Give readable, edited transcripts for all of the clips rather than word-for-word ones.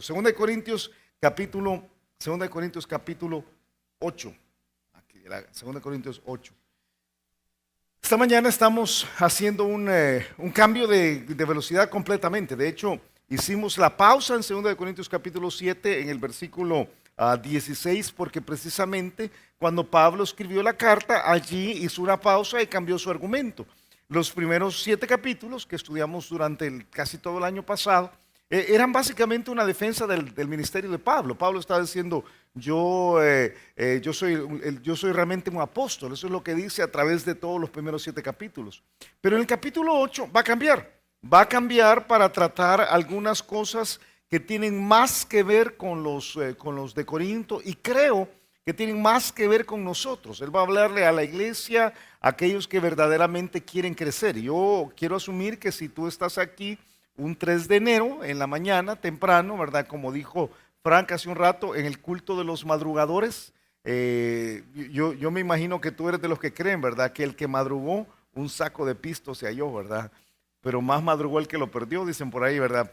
cierto. Segunda de Corintios capítulo 8. Aquí, Segunda de Corintios 8. Esta mañana estamos haciendo un cambio de velocidad completamente. De hecho, hicimos la pausa en 2 de Corintios capítulo 7 en el versículo 16, porque precisamente cuando Pablo escribió la carta, allí hizo una pausa y cambió su argumento. Los primeros 7 capítulos que estudiamos durante casi todo el año pasado eran básicamente una defensa del ministerio de Pablo. Pablo estaba diciendo, yo soy realmente un apóstol. Eso es lo que dice a través de todos los primeros 7 capítulos. Pero en el capítulo 8 va a cambiar. Va a cambiar para tratar algunas cosas que tienen más que ver con los de Corinto, y creo que tienen más que ver con nosotros. Él va a hablarle a la iglesia, a aquellos que verdaderamente quieren crecer. Yo quiero asumir que si tú estás aquí un 3 de enero en la mañana, temprano, ¿verdad? Como dijo Frank hace un rato, en el culto de los madrugadores, yo me imagino que tú eres de los que creen, ¿verdad? Que el que madrugó, un saco de pisto se halló, ¿verdad? Pero más madrugó el que lo perdió, dicen por ahí, ¿verdad?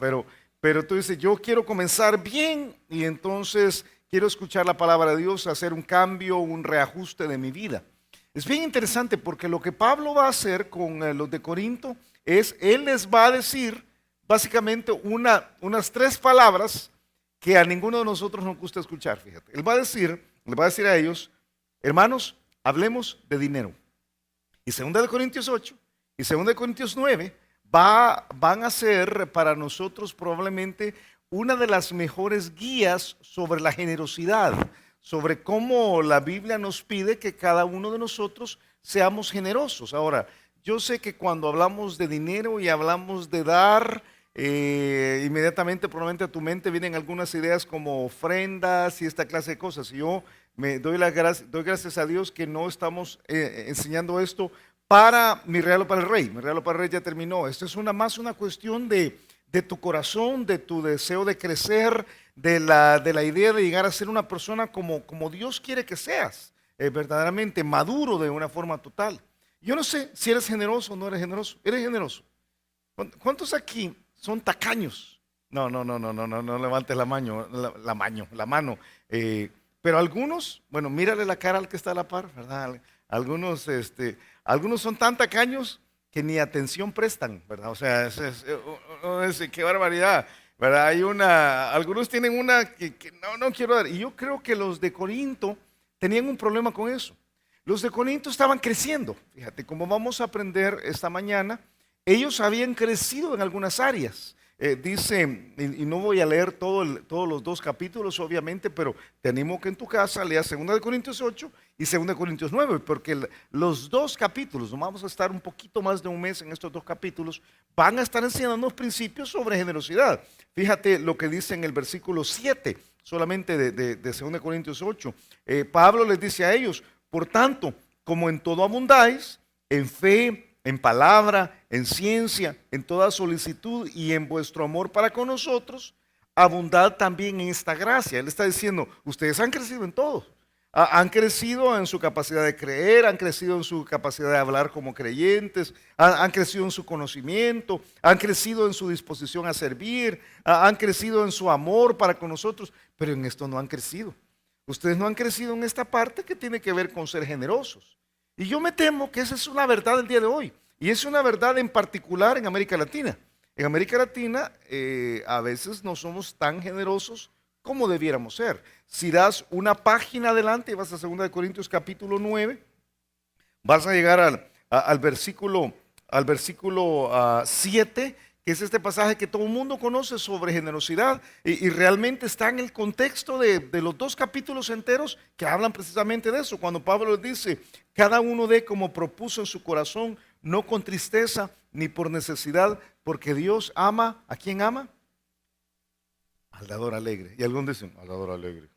Pero tú dices, yo quiero comenzar bien y entonces quiero escuchar la palabra de Dios, hacer un cambio, un reajuste de mi vida. Es bien interesante porque lo que Pablo va a hacer con los de Corinto es, él les va a decir básicamente unas 3 palabras que a ninguno de nosotros nos gusta escuchar, fíjate. Él va a decir a ellos, hermanos, hablemos de dinero. Y 2 de Corintios 8 y 2 de Corintios 9 van a ser para nosotros probablemente una de las mejores guías sobre la generosidad, sobre cómo la Biblia nos pide que cada uno de nosotros seamos generosos. Ahora, yo sé que cuando hablamos de dinero y hablamos de dar, inmediatamente probablemente a tu mente vienen algunas ideas como ofrendas y esta clase de cosas. Y yo doy gracias a Dios que no estamos enseñando esto para mi regalo para el rey. Mi regalo para el rey ya terminó. Esto es más una cuestión de tu corazón, de tu deseo de crecer, de la idea de llegar a ser una persona como Dios quiere que seas, verdaderamente maduro de una forma total. Yo no sé si eres generoso o no eres generoso. ¿Eres generoso? ¿Cuántos aquí son tacaños? No levantes la mano. Pero algunos, bueno, mírale la cara al que está a la par, ¿verdad? Algunos son tan tacaños que ni atención prestan, ¿verdad? O sea, qué barbaridad, ¿verdad? Algunos tienen una que no quiero dar. Y yo creo que los de Corinto tenían un problema con eso. Los de Corinto estaban creciendo. Fíjate, como vamos a aprender esta mañana, ellos habían crecido en algunas áreas. Dice, y no voy a leer todos los 2 capítulos, obviamente, pero te animo que en tu casa leas 2 de Corintios 8 y 2 de Corintios 9, porque los 2 capítulos, vamos a estar un poquito más de un mes en estos 2 capítulos, van a estar enseñando principios sobre generosidad. Fíjate lo que dice en el versículo 7, solamente de 2 de Corintios 8. Pablo les dice a ellos, por tanto, como en todo abundáis, en fe, en palabra, en ciencia, en toda solicitud y en vuestro amor para con nosotros, abundad también en esta gracia. Él está diciendo, ustedes han crecido en todo. Han crecido en su capacidad de creer, han crecido en su capacidad de hablar como creyentes, han crecido en su conocimiento, han crecido en su disposición a servir, han crecido en su amor para con nosotros, pero en esto no han crecido. Ustedes no han crecido en esta parte que tiene que ver con ser generosos. Y yo me temo que esa es una verdad del día de hoy. Y es una verdad en particular en América Latina. En América Latina a veces no somos tan generosos como debiéramos ser. Si das una página adelante y vas a 2 de Corintios capítulo 9, vas a llegar al versículo 7, que es este pasaje que todo el mundo conoce sobre generosidad y realmente está en el contexto de los 2 capítulos enteros que hablan precisamente de eso. Cuando Pablo dice, cada uno dé como propuso en su corazón, no con tristeza ni por necesidad, porque Dios ama, ¿a quién ama? Al dador alegre. Y algunos dicen, al dador alegre.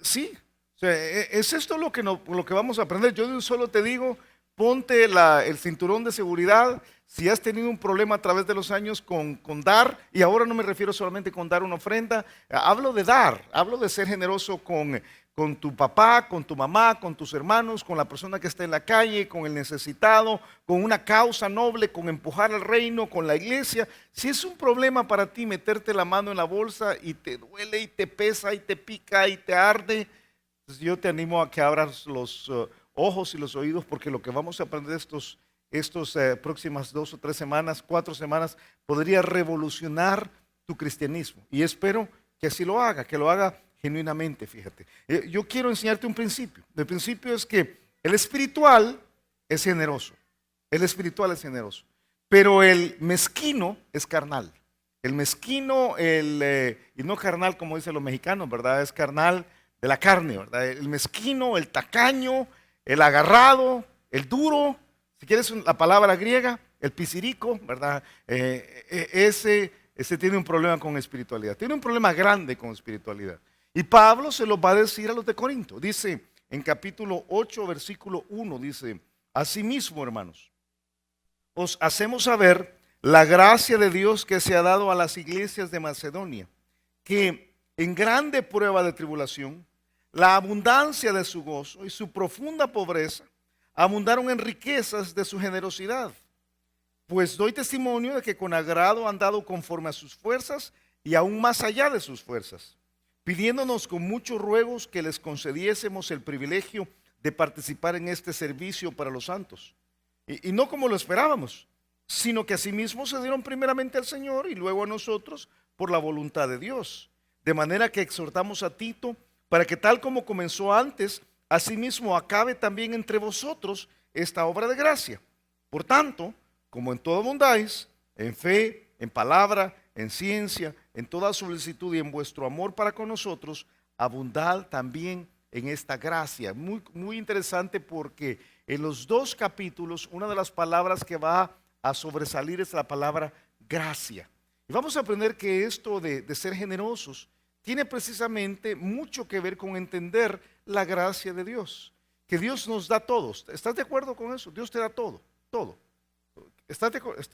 Sí, o sea, es esto lo que vamos a aprender. Yo solo te digo, ponte el cinturón de seguridad. Si has tenido un problema a través de los años con dar, y ahora no me refiero solamente con dar una ofrenda, hablo de dar, hablo de ser generoso con tu papá, con tu mamá, con tus hermanos, con la persona que está en la calle, con el necesitado, con una causa noble, con empujar al reino, con la iglesia. Si es un problema para ti meterte la mano en la bolsa y te duele y te pesa y te pica y te arde, pues yo te animo a que abras los ojos y los oídos, porque lo que vamos a aprender estos próximas 2 o 3 semanas, 4 semanas, podría revolucionar tu cristianismo. Y espero que así lo haga, que lo haga genuinamente, fíjate. Yo quiero enseñarte un principio. El principio es que el espiritual es generoso. El espiritual es generoso. Pero el mezquino es carnal. El mezquino, y no carnal como dicen los mexicanos, ¿verdad? Es carnal de la carne, ¿verdad? El mezquino, el tacaño, el agarrado, el duro, si quieres la palabra griega, el pisirico, ¿verdad? Ese tiene un problema con espiritualidad, tiene un problema grande con espiritualidad. Y Pablo se lo va a decir a los de Corinto. Dice en capítulo 8, versículo 1, dice: asimismo, hermanos, os hacemos saber la gracia de Dios que se ha dado a las iglesias de Macedonia, que en grande prueba de tribulación, la abundancia de su gozo y su profunda pobreza abundaron en riquezas de su generosidad. Pues doy testimonio de que con agrado han dado conforme a sus fuerzas y aún más allá de sus fuerzas, pidiéndonos con muchos ruegos que les concediésemos el privilegio de participar en este servicio para los santos. Y no como lo esperábamos, sino que asimismo se dieron primeramente al Señor y luego a nosotros por la voluntad de Dios. De manera que exhortamos a Tito para que tal como comenzó antes, asimismo acabe también entre vosotros esta obra de gracia. Por tanto, como en todo abundáis, en fe, en palabra, en ciencia, en toda solicitud y en vuestro amor para con nosotros, abundad también en esta gracia. Muy, muy interesante, porque en los 2 capítulos una de las palabras que va a sobresalir es la palabra gracia. Y vamos a aprender que esto de ser generosos tiene precisamente mucho que ver con entender la gracia de Dios, que Dios nos da todo. ¿Estás de acuerdo con eso? Dios te da todo, todo.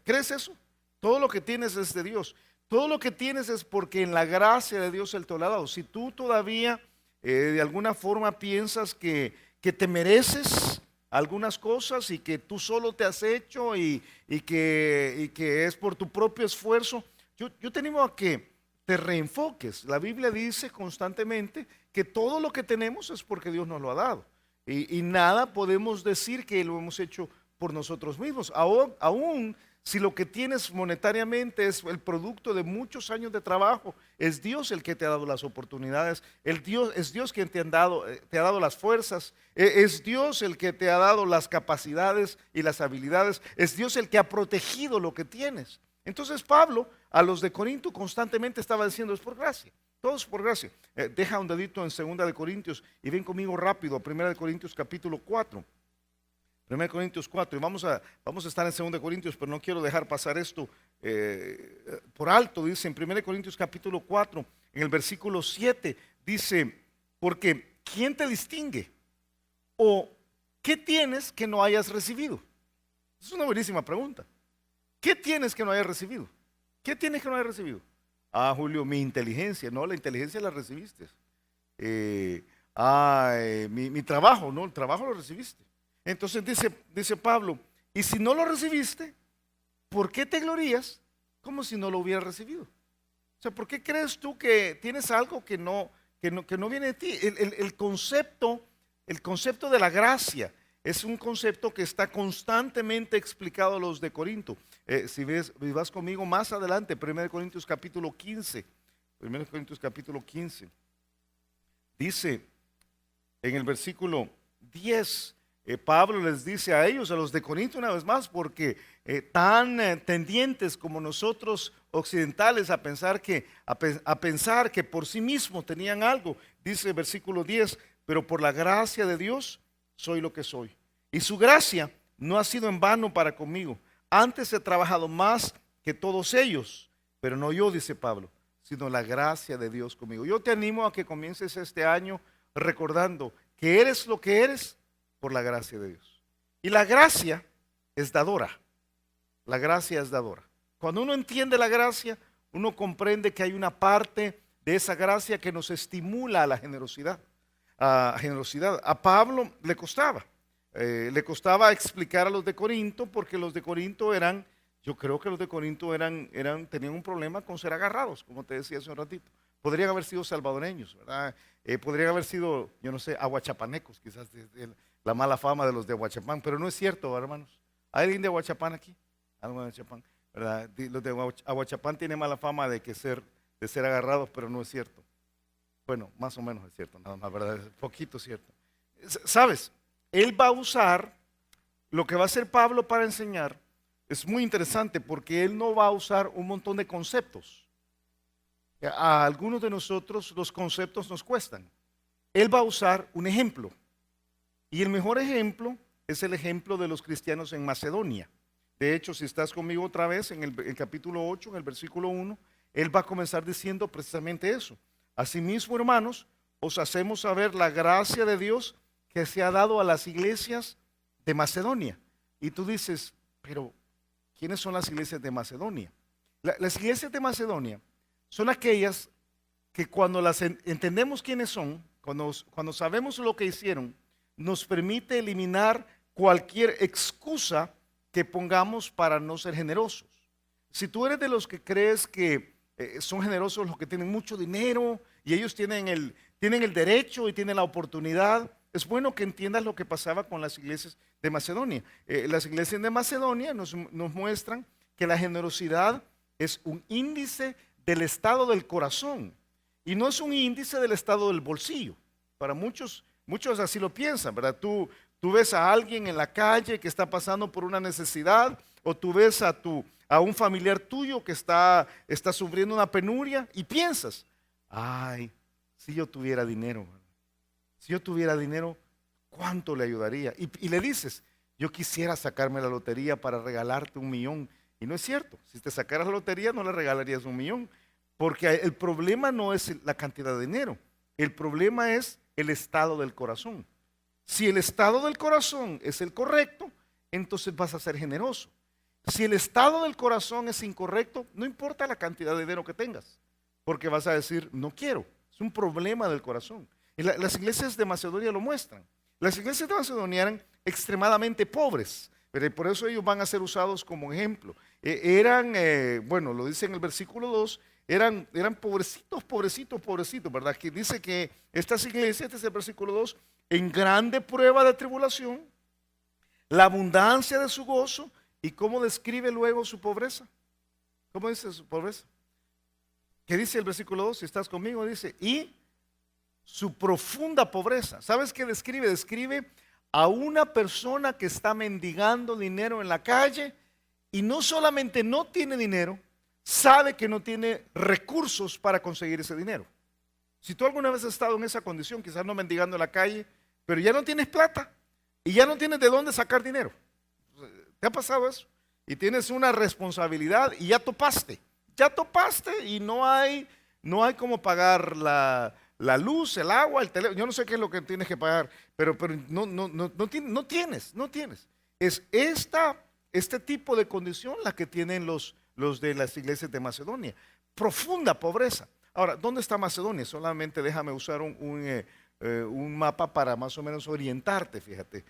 ¿Crees eso? Todo lo que tienes es de Dios. Todo lo que tienes es porque en la gracia de Dios Él te lo ha dado. Si tú todavía de alguna forma piensas que te mereces algunas cosas y que tú solo te has hecho y que es por tu propio esfuerzo, yo te animo a que te reenfoques. La Biblia dice constantemente que todo lo que tenemos es porque Dios nos lo ha dado. Y nada podemos decir que lo hemos hecho por nosotros mismos. Aún si lo que tienes monetariamente es el producto de muchos años de trabajo, es Dios el que te ha dado las oportunidades. Es Dios quien te ha dado las fuerzas. Es Dios el que te ha dado las capacidades y las habilidades. Es Dios el que ha protegido lo que tienes. Entonces Pablo a los de Corinto constantemente estaba diciendo: es por gracia, todo es por gracia. Deja un dedito en 2 de Corintios y ven conmigo rápido a 1 de Corintios capítulo 4. 1 Corintios 4, y vamos a estar en 2 Corintios, pero no quiero dejar pasar esto por alto. Dice en 1 Corintios capítulo 4, en el versículo 7, dice: porque ¿quién te distingue? ¿O qué tienes que no hayas recibido? Es una buenísima pregunta. ¿Qué tienes que no hayas recibido? ¿Qué tienes que no hayas recibido? Ah, Julio, mi inteligencia. No, la inteligencia la recibiste. Mi trabajo. No, el trabajo lo recibiste. Entonces dice Pablo: y si no lo recibiste, ¿por qué te glorías como si no lo hubieras recibido? O sea, ¿por qué crees tú que tienes algo que no viene de ti? El concepto de la gracia es un concepto que está constantemente explicado a los de Corinto. Si vas conmigo más adelante, 1 Corintios capítulo 15, 1 Corintios capítulo 15, dice en el versículo 10, Pablo les dice a ellos, a los de Corinto una vez más, porque tan tendientes como nosotros occidentales a pensar que por sí mismos tenían algo, dice el versículo 10, pero por la gracia de Dios soy lo que soy. Y su gracia no ha sido en vano para conmigo. Antes he trabajado más que todos ellos, pero no yo, dice Pablo, sino la gracia de Dios conmigo. Yo te animo a que comiences este año recordando que eres lo que eres por la gracia de Dios. Y la gracia es dadora. La gracia es dadora. Cuando uno entiende la gracia, uno comprende que hay una parte de esa gracia que nos estimula a la generosidad. A Pablo le costaba. Le costaba explicar a los de Corinto, porque los de Corinto eran, yo creo que los de Corinto tenían un problema con ser agarrados, como te decía hace un ratito. Podrían haber sido salvadoreños, ¿verdad? Podrían haber sido, yo no sé, aguachapanecos, quizás la mala fama de los de Aguachapán, pero no es cierto, hermanos. ¿Hay alguien de Aguachapán aquí? ¿Algo de Aguachapán? ¿Verdad? Los de Aguachapán tienen mala fama de ser agarrados, pero no es cierto. Bueno, más o menos es cierto, nada más, ¿verdad? Es poquito cierto. ¿Sabes? Él va a usar lo que va a hacer Pablo para enseñar. Es muy interesante porque él no va a usar un montón de conceptos. A algunos de nosotros los conceptos nos cuestan. Él va a usar un ejemplo. Y el mejor ejemplo es el ejemplo de los cristianos en Macedonia. De hecho, si estás conmigo otra vez en el capítulo 8, en el versículo 1, él va a comenzar diciendo precisamente eso. Asimismo, hermanos, os hacemos saber la gracia de Dios que se ha dado a las iglesias de Macedonia. Y tú dices, pero ¿quiénes son las iglesias de Macedonia? Las iglesias de Macedonia son aquellas que cuando las entendemos quiénes son, cuando sabemos lo que hicieron, nos permite eliminar cualquier excusa que pongamos para no ser generosos. Si tú eres de los que crees que son generosos los que tienen mucho dinero y ellos tienen el derecho y tienen la oportunidad, es bueno que entiendas lo que pasaba con las iglesias de Macedonia. Las iglesias de Macedonia nos muestran que la generosidad es un índice del estado del corazón y no es un índice del estado del bolsillo. Para muchos así lo piensan, ¿verdad? Tú ves a alguien en la calle que está pasando por una necesidad, o tú ves a un familiar tuyo que está sufriendo una penuria y piensas, ay, si yo tuviera dinero, si yo tuviera dinero, ¿cuánto le ayudaría? Y le dices, yo quisiera sacarme la lotería para regalarte 1 millón. Y no es cierto, si te sacaras la lotería no le regalarías 1 millón, porque el problema no es la cantidad de dinero, el problema es el estado del corazón. Si el estado del corazón es el correcto, entonces vas a ser generoso. Si el estado del corazón es incorrecto, no importa la cantidad de dinero que tengas, porque vas a decir, no quiero. Es un problema del corazón. Y las iglesias de Macedonia lo muestran. Las iglesias de Macedonia eran extremadamente pobres, pero por eso ellos van a ser usados como ejemplo. Bueno, lo dice en el versículo 2, eran pobrecitos, ¿verdad? Que dice que estas iglesias, este es el versículo 2, en grande prueba de tribulación, la abundancia de su gozo. ¿Y cómo describe luego su pobreza? ¿Cómo dice su pobreza? ¿Qué dice el versículo 2? Si estás conmigo, dice, y su profunda pobreza. ¿Sabes qué describe? Describe a una persona que está mendigando dinero en la calle y no solamente no tiene dinero, sabe que no tiene recursos para conseguir ese dinero. Si tú alguna vez has estado en esa condición, quizás no mendigando en la calle, pero ya no tienes plata y ya no tienes de dónde sacar dinero. ¿Te ha pasado eso? Y tienes una responsabilidad y ya topaste y no hay cómo pagar la luz, el agua, el teléfono. Yo no sé qué es lo que tienes que pagar, pero no tienes. Es este tipo de condición la que tienen los de las iglesias de Macedonia. Profunda pobreza. Ahora, ¿dónde está Macedonia? Solamente déjame usar un mapa para más o menos orientarte, fíjate.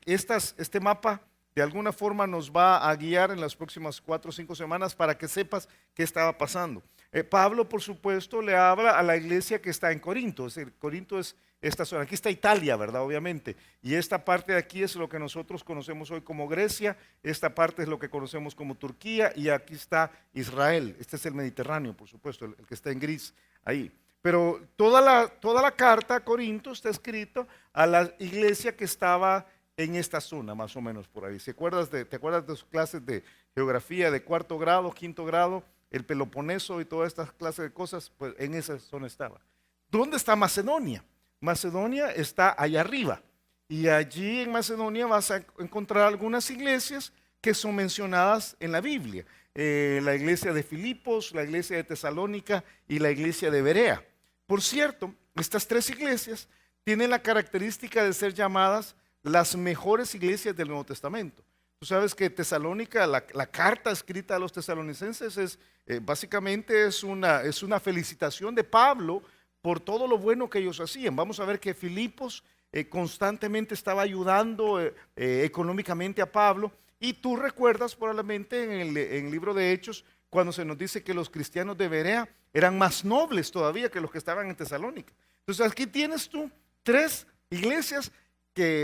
Este mapa de alguna forma nos va a guiar en las próximas 4 o 5 semanas para que sepas qué estaba pasando. Pablo, por supuesto, le habla a la iglesia que está en Corinto. Es decir, Corinto es esta zona. Aquí está Italia, ¿verdad? Obviamente. Y esta parte de aquí es lo que nosotros conocemos hoy como Grecia. Esta parte es lo que conocemos como Turquía. Y aquí está Israel. Este es el Mediterráneo, por supuesto, el que está en gris ahí. Pero toda la carta a Corinto está escrita a la iglesia que estaba en esta zona, más o menos por ahí. ¿Te acuerdas de tus clases de geografía de 4º grado, 5º grado, el Peloponeso y todas estas clases de cosas? Pues en esa zona estaba. ¿Dónde está Macedonia? Macedonia está allá arriba. Y allí en Macedonia vas a encontrar algunas iglesias que son mencionadas en la Biblia. La iglesia de Filipos, la iglesia de Tesalónica y la iglesia de Berea. Por cierto, estas 3 iglesias tienen la característica de ser llamadas las mejores iglesias del Nuevo Testamento. Tú sabes que Tesalónica, la carta escrita a los tesalonicenses básicamente es una felicitación de Pablo por todo lo bueno que ellos hacían. Vamos a ver que Filipos constantemente estaba ayudando económicamente a Pablo. Y tú recuerdas probablemente en el libro de Hechos, cuando se nos dice que los cristianos de Berea eran más nobles todavía que los que estaban en Tesalónica. Entonces aquí tienes tú 3 iglesias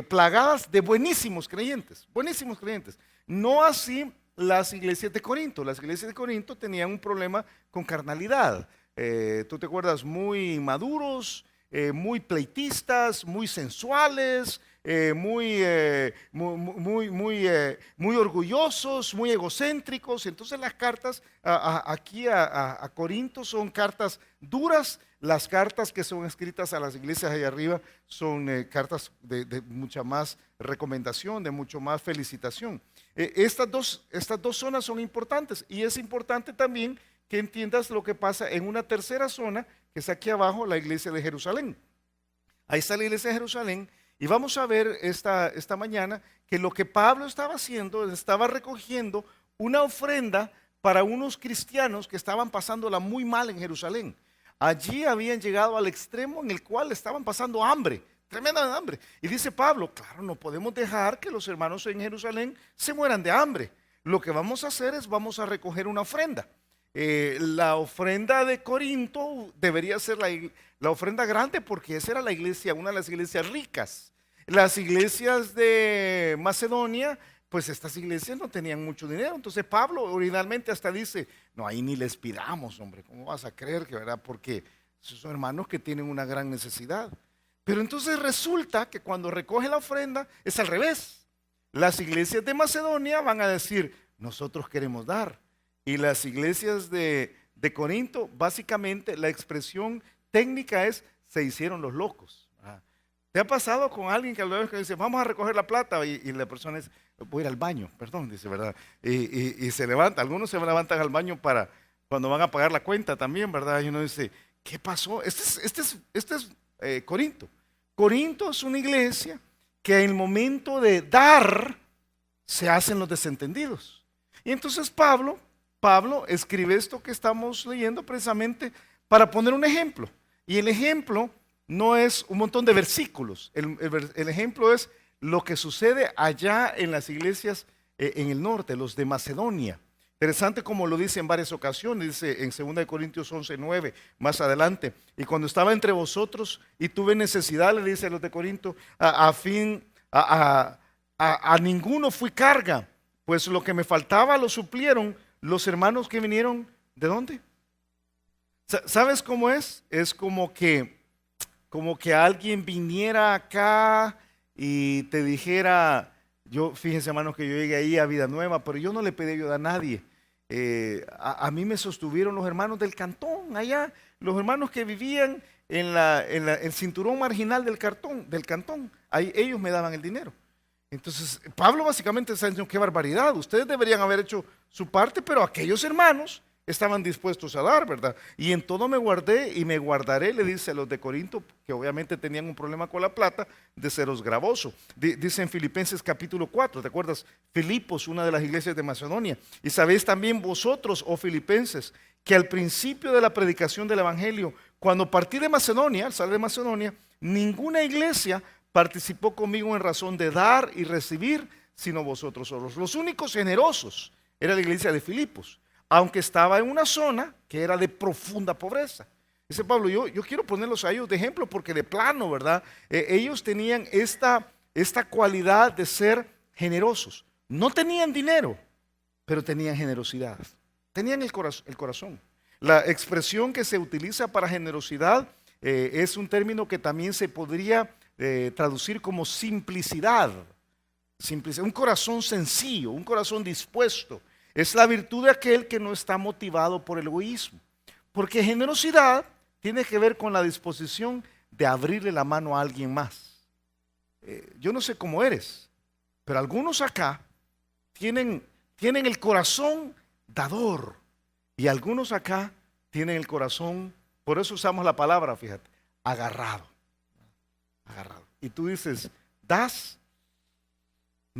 plagadas de buenísimos creyentes, buenísimos creyentes. No así las iglesias de Corinto. Las iglesias de Corinto tenían un problema con carnalidad. Tú te acuerdas, muy maduros, muy pleitistas, muy sensuales, muy orgullosos, muy egocéntricos. Entonces las cartas aquí a Corinto son cartas duras. Las cartas que son escritas a las iglesias allá arriba son cartas de mucha más recomendación, de mucho más felicitación. Estas dos zonas son importantes, y es importante también que entiendas lo que pasa en una tercera zona, que es aquí abajo, la iglesia de Jerusalén. Ahí está la iglesia de Jerusalén, y vamos a ver esta mañana que lo que Pablo estaba haciendo, estaba recogiendo una ofrenda para unos cristianos que estaban pasándola muy mal en Jerusalén. Allí habían llegado al extremo en el cual estaban pasando hambre, tremenda hambre. Y dice Pablo, claro, no podemos dejar que los hermanos en Jerusalén se mueran de hambre. Lo que vamos a hacer es, vamos a recoger una ofrenda. La ofrenda de Corinto debería ser la ofrenda grande, porque esa era la iglesia, una de las iglesias ricas. Las iglesias de Macedonia, pues estas iglesias no tenían mucho dinero. Entonces Pablo originalmente hasta dice, no, ahí ni les pidamos, hombre, ¿cómo vas a creer que verdad? Porque son hermanos que tienen una gran necesidad. Pero entonces resulta que cuando recoge la ofrenda es al revés. Las iglesias de Macedonia van a decir, nosotros queremos dar. Y las iglesias de Corinto, básicamente la expresión técnica es, se hicieron los locos. ¿Te ha pasado con alguien que a lo mejor dice, vamos a recoger la plata? Y la persona dice, voy a ir al baño, perdón, dice, ¿verdad? Y se levanta, algunos se levantan al baño para cuando van a pagar la cuenta también, ¿verdad? Y uno dice, ¿qué pasó? Este es Corinto. Corinto es una iglesia que en el momento de dar se hacen los desentendidos. Y entonces Pablo escribe esto que estamos leyendo precisamente para poner un ejemplo. Y el ejemplo no es un montón de versículos. El ejemplo es lo que sucede allá en las iglesias en el norte, los de Macedonia. Interesante como lo dice en varias ocasiones, dice en 2 Corintios 11:9, más adelante. Y cuando estaba entre vosotros y tuve necesidad, le dice a los de Corinto, a ninguno fui carga, pues lo que me faltaba lo suplieron los hermanos que vinieron. ¿De dónde? ¿Sabes cómo es? Es como que alguien viniera acá y te dijera, fíjense hermanos que yo llegué ahí a Vida Nueva, pero yo no le pedí ayuda a nadie. A mí me sostuvieron los hermanos del cantón, allá, los hermanos que vivían en el cinturón marginal del cantón, ahí ellos me daban el dinero. Entonces, Pablo básicamente está diciendo, qué barbaridad, ustedes deberían haber hecho su parte, pero aquellos hermanos estaban dispuestos a dar, ¿verdad? Y en todo me guardé y me guardaré, le dice a los de Corinto, que obviamente tenían un problema con la plata, de seros gravoso. Dice en Filipenses capítulo 4, ¿te acuerdas? Filipos, una de las iglesias de Macedonia. Y sabéis también vosotros, oh filipenses, que al principio de la predicación del evangelio, cuando partí de Macedonia, al salir de Macedonia, ninguna iglesia participó conmigo en razón de dar y recibir, sino vosotros solos. Los únicos generosos era la iglesia de Filipos, aunque estaba en una zona que era de profunda pobreza. Dice Pablo, yo quiero ponerlos a ellos de ejemplo porque de plano, ¿verdad? Ellos tenían esta cualidad de ser generosos. No tenían dinero, pero tenían generosidad. Tenían el corazón. La expresión que se utiliza para generosidad es un término que también se podría traducir como simplicidad. Un corazón sencillo, un corazón dispuesto. Es la virtud de aquel que no está motivado por el egoísmo. Porque generosidad tiene que ver con la disposición de abrirle la mano a alguien más. Yo no sé cómo eres, pero algunos acá tienen el corazón dador. Y algunos acá tienen el corazón, por eso usamos la palabra, fíjate, agarrado. Y tú dices, das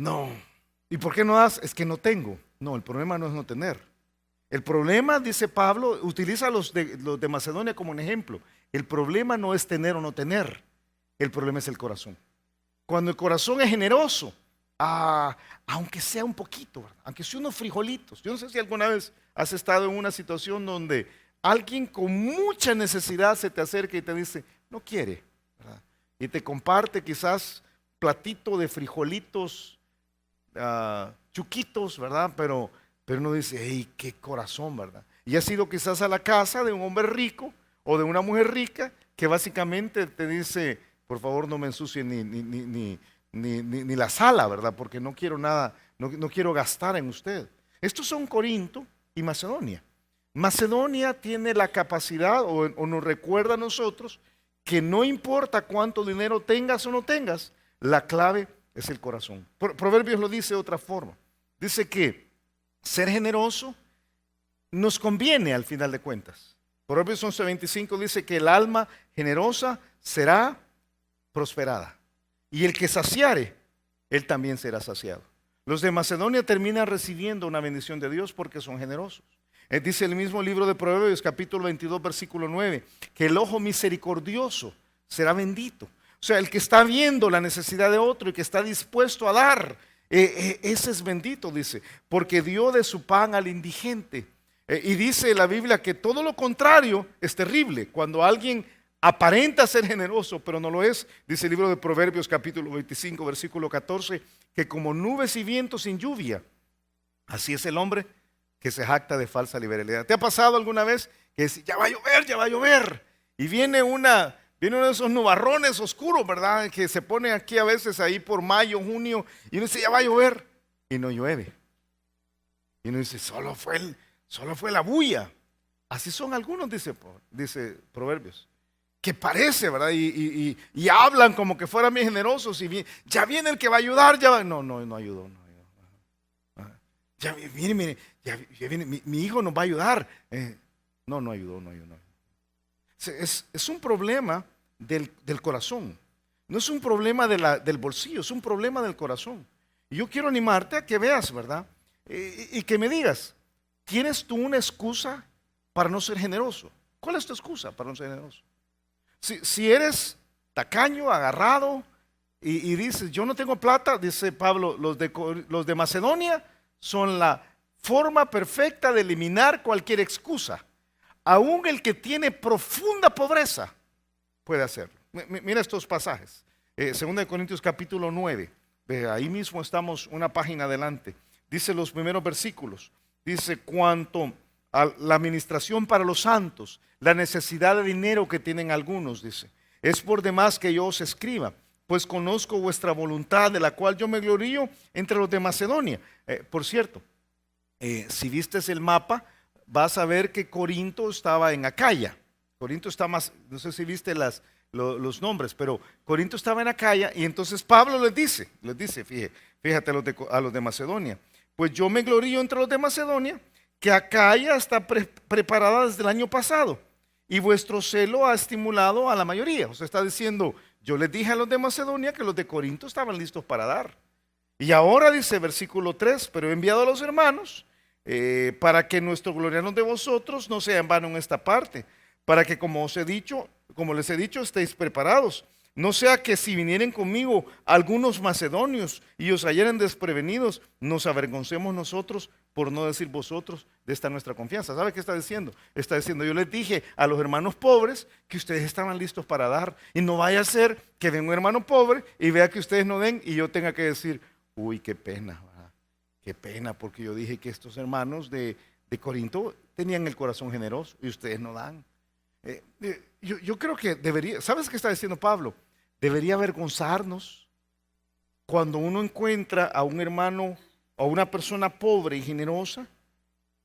No. ¿Y por qué no das? Es que no tengo. No, el problema no es no tener. El problema, dice Pablo, utiliza a los de Macedonia como un ejemplo. El problema no es tener o no tener. El problema es el corazón. Cuando el corazón es generoso, aunque sea un poquito, ¿verdad? Aunque sea unos frijolitos. Yo no sé si alguna vez has estado en una situación donde alguien con mucha necesidad se te acerca y te dice, no quiere, ¿verdad? Y te comparte quizás platito de frijolitos, chuquitos, ¿verdad? Pero uno dice, hey, qué corazón, ¿verdad? Y has ido quizás a la casa de un hombre rico o de una mujer rica que básicamente te dice, por favor no me ensucie ni la sala, ¿verdad? Porque no quiero nada, no quiero gastar en usted. Estos son Corinto y Macedonia. Macedonia tiene la capacidad o nos recuerda a nosotros que no importa cuánto dinero tengas o no tengas, la clave es el corazón. Proverbios lo dice de otra forma. Dice que ser generoso nos conviene al final de cuentas. Proverbios 11:25 dice que el alma generosa será prosperada. Y el que saciare, él también será saciado. Los de Macedonia terminan recibiendo una bendición de Dios porque son generosos. Dice el mismo libro de Proverbios, capítulo 22, versículo 9, que el ojo misericordioso será bendito. O sea, el que está viendo la necesidad de otro y que está dispuesto a dar, ese es bendito, dice, porque dio de su pan al indigente. Y dice la Biblia que todo lo contrario es terrible. Cuando alguien aparenta ser generoso, pero no lo es, dice el libro de Proverbios, capítulo 25, versículo 14, que como nubes y vientos sin lluvia, así es el hombre que se jacta de falsa liberalidad. ¿Te ha pasado alguna vez que dice, ya va a llover, ya va a llover? Y viene uno de esos nubarrones oscuros, ¿verdad? Que se pone aquí a veces ahí por mayo, junio, y uno dice, ya va a llover, y no llueve. Y uno dice, solo fue la bulla. Así son algunos, dice Proverbios, que parece, ¿verdad? Y hablan como que fueran bien generosos, y ya viene el que va a ayudar, no ayudó. Ya viene, mi hijo nos va a ayudar. No ayudó. Es un problema del corazón. No es un problema del bolsillo, es un problema del corazón. Y yo quiero animarte a que veas, ¿verdad? Y que me digas, ¿tienes tú una excusa para no ser generoso? ¿Cuál es tu excusa para no ser generoso? Si eres tacaño, agarrado, y dices, yo no tengo plata, dice Pablo, los de Macedonia son la forma perfecta de eliminar cualquier excusa. Aún el que tiene profunda pobreza puede hacerlo. Mira estos pasajes. 2 Corintios capítulo 9. Ahí mismo estamos una página adelante. Dice los primeros versículos. Dice, cuanto a la administración para los santos, la necesidad de dinero que tienen algunos, dice, es por demás que yo os escriba, pues conozco vuestra voluntad, de la cual yo me glorío entre los de Macedonia. Por cierto, si vistes el mapa, vas a ver que Corinto estaba en Acaya. Corinto está más, no sé si viste los nombres, pero Corinto estaba en Acaya, y entonces Pablo les dice, fíjate a los de Macedonia, pues yo me glorío entre los de Macedonia, que Acaya está preparada desde el año pasado, y vuestro celo ha estimulado a la mayoría. O sea, está diciendo, yo les dije a los de Macedonia que los de Corinto estaban listos para dar. Y ahora dice versículo 3, pero he enviado a los hermanos para que nuestro gloriarnos de vosotros no sea en vano en esta parte, para que como les he dicho, estéis preparados. No sea que si vinieren conmigo algunos macedonios y os hallaren desprevenidos, nos avergoncemos nosotros, por no decir vosotros, de esta nuestra confianza. ¿Sabe qué está diciendo? Está diciendo, yo les dije a los hermanos pobres que ustedes estaban listos para dar, y no vaya a ser que venga un hermano pobre y vea que ustedes no den y yo tenga que decir, uy, qué pena, ¿verdad? Qué pena, porque yo dije que estos hermanos de Corinto tenían el corazón generoso y ustedes no dan. Yo creo que debería, ¿sabes qué está diciendo Pablo? Debería avergonzarnos cuando uno encuentra a un hermano o a una persona pobre y generosa,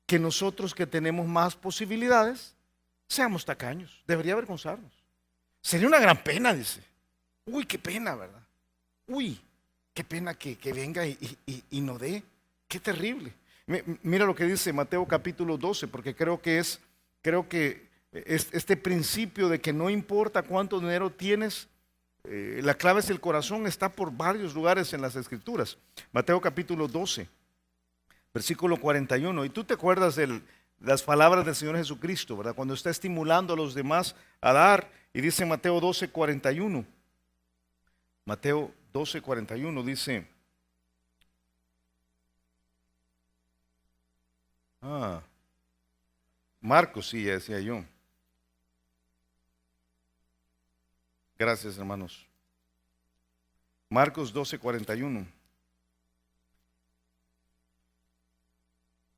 que nosotros que tenemos más posibilidades seamos tacaños. Debería avergonzarnos. Sería una gran pena, dice. Uy, qué pena, ¿verdad? Uy, qué pena que venga y no dé. Qué terrible. Mira lo que dice Mateo capítulo 12, porque creo que este principio de que no importa cuánto dinero tienes, La clave es el corazón, está por varios lugares en las Escrituras. Mateo capítulo 12, versículo 41. Y tú te acuerdas de las palabras del Señor Jesucristo, ¿verdad? Cuando está estimulando a los demás a dar, y dice Mateo 12, 41. Mateo 12, 41 dice, Marcos, sí, ya decía yo. Gracias, hermanos. Marcos 12, 41.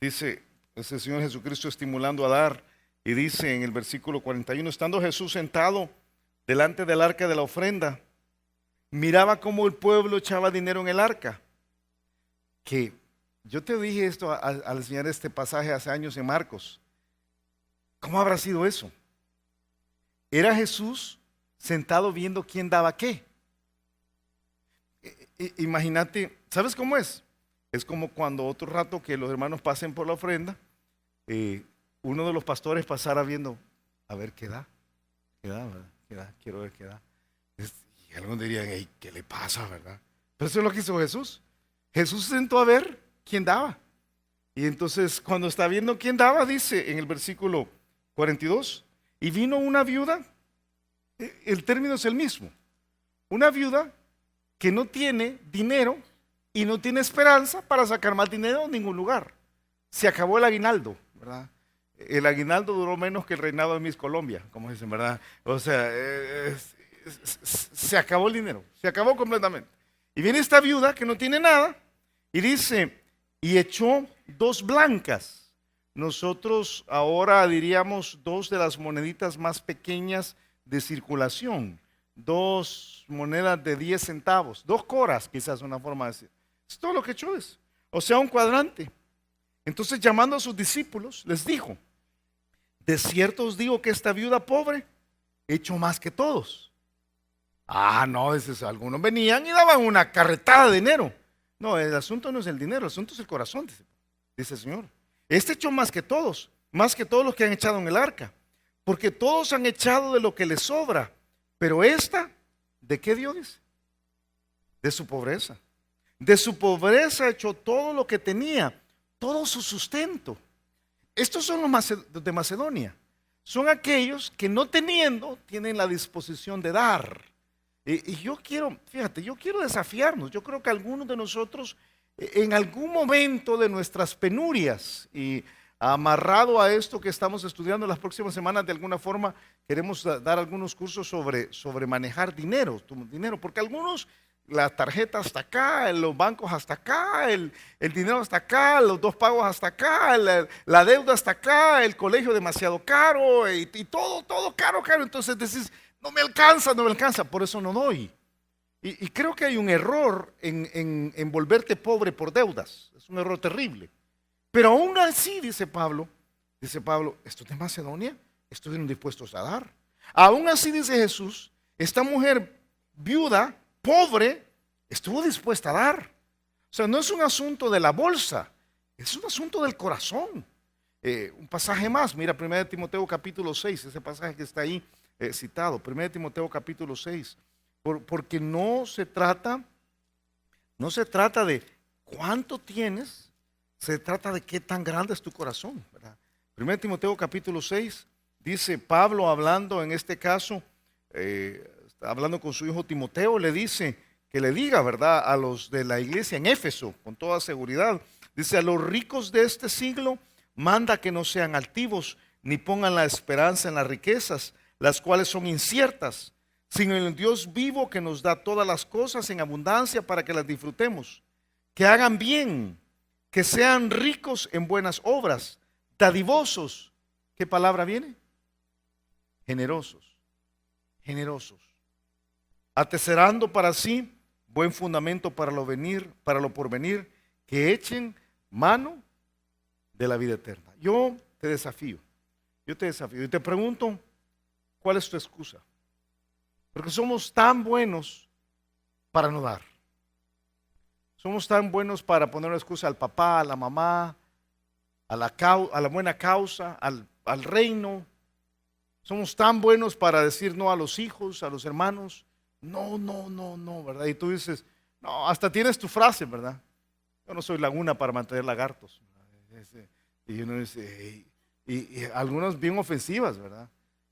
Dice, es el Señor Jesucristo estimulando a dar, y dice en el versículo 41, estando Jesús sentado delante del arca de la ofrenda, miraba cómo el pueblo echaba dinero en el arca. Que yo te dije esto al enseñar este pasaje hace años en Marcos. ¿Cómo habrá sido eso? Era Jesús sentado viendo quién daba qué. Imagínate, ¿sabes cómo es? Es como cuando otro rato que los hermanos pasen por la ofrenda, uno de los pastores pasara viendo, a ver qué da, quiero ver qué da. Y algunos dirían, hey, ¿qué le pasa, verdad? Pero eso es lo que hizo Jesús. Jesús se sentó a ver quién daba. Y entonces cuando está viendo quién daba, dice en el versículo 42, y vino una viuda, el término es el mismo, una viuda que no tiene dinero y no tiene esperanza para sacar más dinero en ningún lugar. Se acabó el aguinaldo, ¿verdad? El aguinaldo duró menos que el reinado de Miss Colombia, como dicen, ¿verdad? O sea, se acabó el dinero, se acabó completamente. Y viene esta viuda que no tiene nada y dice, y echó 2 blancas. Nosotros ahora diríamos 2 de las moneditas más pequeñas de circulación, 2 monedas de 10 centavos, 2 coras, quizás una forma de decir. Es todo lo que echó es. O sea, un cuadrante. Entonces, llamando a sus discípulos, les dijo, de cierto os digo que esta viuda pobre echó más que todos. No, algunos venían y daban una carretada de dinero. No, el asunto no es el dinero, el asunto es el corazón, dice el Señor. Este echó más que todos los que han echado en el arca, porque todos han echado de lo que les sobra, pero esta, ¿de qué dio? Dice, de su pobreza. De su pobreza echó todo lo que tenía, todo su sustento. Estos son los de Macedonia. Son aquellos que no teniendo, tienen la disposición de dar. Y yo quiero, fíjate, yo quiero desafiarnos. Yo creo que algunos de nosotros, en algún momento de nuestras penurias, y amarrado a esto que estamos estudiando las próximas semanas, de alguna forma queremos dar algunos cursos sobre manejar dinero, porque algunos, la tarjeta hasta acá, los bancos hasta acá, el dinero hasta acá, los 2 pagos hasta acá, la deuda hasta acá, el colegio demasiado caro y todo caro. Entonces decís, no me alcanza, por eso no doy. Y creo que hay un error en volverte pobre por deudas. Es un error terrible. Pero aún así, dice Pablo, estos de Macedonia estuvieron dispuestos a dar. Aún así, dice Jesús, esta mujer viuda, pobre, estuvo dispuesta a dar. O sea, no es un asunto de la bolsa, es un asunto del corazón. Un pasaje más, mira, 1 Timoteo capítulo 6, ese pasaje que está ahí citado, 1 Timoteo capítulo 6, porque no se trata de cuánto tienes, se trata de qué tan grande es tu corazón, ¿verdad? 1 Timoteo capítulo 6, dice Pablo hablando en este caso, hablando con su hijo Timoteo, le dice que le diga, ¿verdad?, a los de la iglesia en Éfeso, con toda seguridad, dice, a los ricos de este siglo, manda que no sean altivos, ni pongan la esperanza en las riquezas, las cuales son inciertas, sino en el Dios vivo que nos da todas las cosas en abundancia para que las disfrutemos. Que hagan bien, que sean ricos en buenas obras, dadivosos. ¿Qué palabra viene? Generosos, atesorando para sí buen fundamento para lo porvenir, que echen mano de la vida eterna. Yo te desafío y te pregunto, ¿cuál es tu excusa? Porque somos tan buenos para no dar. Somos tan buenos para poner una excusa al papá, a la mamá, a la buena causa, al reino. Somos tan buenos para decir no a los hijos, a los hermanos. No, no, no, no, ¿verdad? Y tú dices, no, hasta tienes tu frase, ¿verdad? Yo no soy laguna para mantener lagartos. Y uno dice, y algunas bien ofensivas, ¿verdad?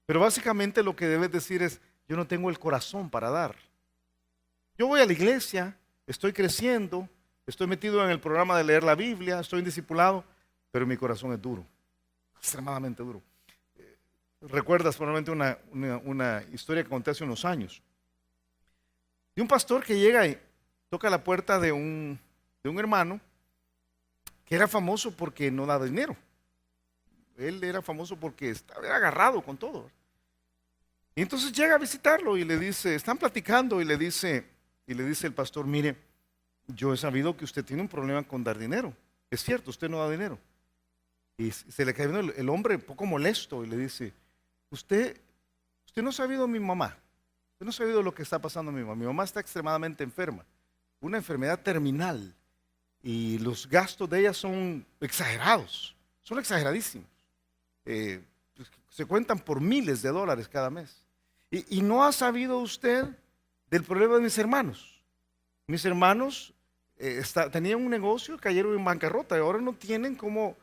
Pero básicamente lo que debes decir es, yo no tengo el corazón para dar. Yo voy a la iglesia, estoy creciendo, estoy metido en el programa de leer la Biblia, estoy en discipulado, pero mi corazón es duro, extremadamente duro. ¿Recuerdas probablemente una historia que conté hace unos años? De un pastor que llega y toca la puerta de un hermano que era famoso porque no daba dinero. Él era famoso porque estaba agarrado con todo. Y entonces llega a visitarlo y le dice, están platicando y le dice el pastor, mire, yo he sabido que usted tiene un problema con dar dinero. Es cierto, usted no da dinero. Y se le cae el hombre un poco molesto y le dice, usted no ha sabido a mi mamá. Usted no ha sabido lo que está pasando a mi mamá. Mi mamá está extremadamente enferma, una enfermedad terminal. Y los gastos de ella son exagerados, son exageradísimos. Pues, se cuentan por miles de dólares cada mes. Y no ha sabido usted del problema de mis hermanos. Mis hermanos tenían un negocio, cayeron en bancarrota y ahora no tienen cómo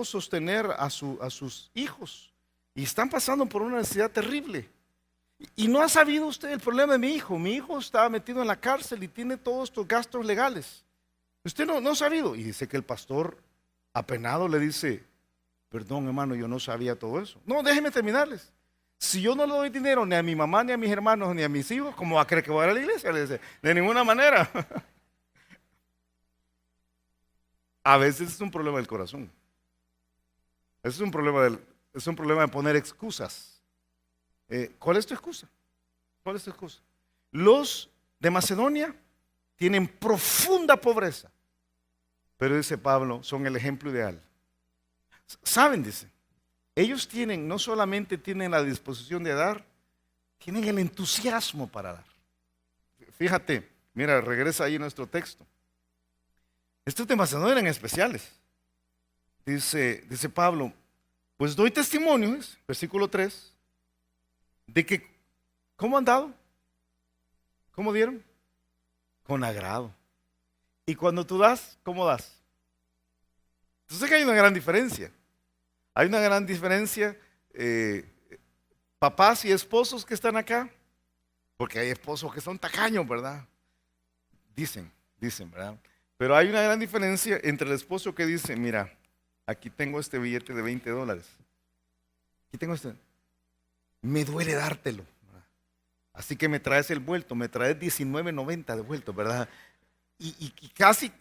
sostener a sus hijos. Y están pasando por una necesidad terrible. Y no ha sabido usted el problema de mi hijo. Mi hijo está metido en la cárcel y tiene todos estos gastos legales. Usted no ha sabido. Y dice que el pastor, apenado, le dice, perdón hermano, yo no sabía todo eso. No, déjeme terminarles. Si yo no le doy dinero ni a mi mamá, ni a mis hermanos, ni a mis hijos, ¿cómo va a creer que voy a ir a la iglesia? Le dice, de ninguna manera. A veces es un problema del corazón. Es un problema de poner excusas. ¿Cuál es tu excusa? ¿Cuál es tu excusa? Los de Macedonia tienen profunda pobreza, pero dice Pablo, son el ejemplo ideal. ¿Saben? Dice, ellos no solamente tienen la disposición de dar, tienen el entusiasmo para dar. Fíjate, mira, regresa ahí nuestro texto. Estos de Macedonia eran especiales. Dice Pablo, pues doy testimonio, versículo 3, de que, ¿cómo han dado? ¿Cómo dieron? Con agrado. Y cuando tú das, ¿cómo das? Entonces que hay una gran diferencia. Hay una gran diferencia, papás y esposos que están acá, porque hay esposos que son tacaños, ¿verdad? Dicen, ¿verdad? Pero hay una gran diferencia entre el esposo que dice, mira, aquí tengo este billete de $20. Aquí tengo me duele dártelo. Así que me traes el vuelto, me traes $19.90 de vuelto, ¿verdad? Y casi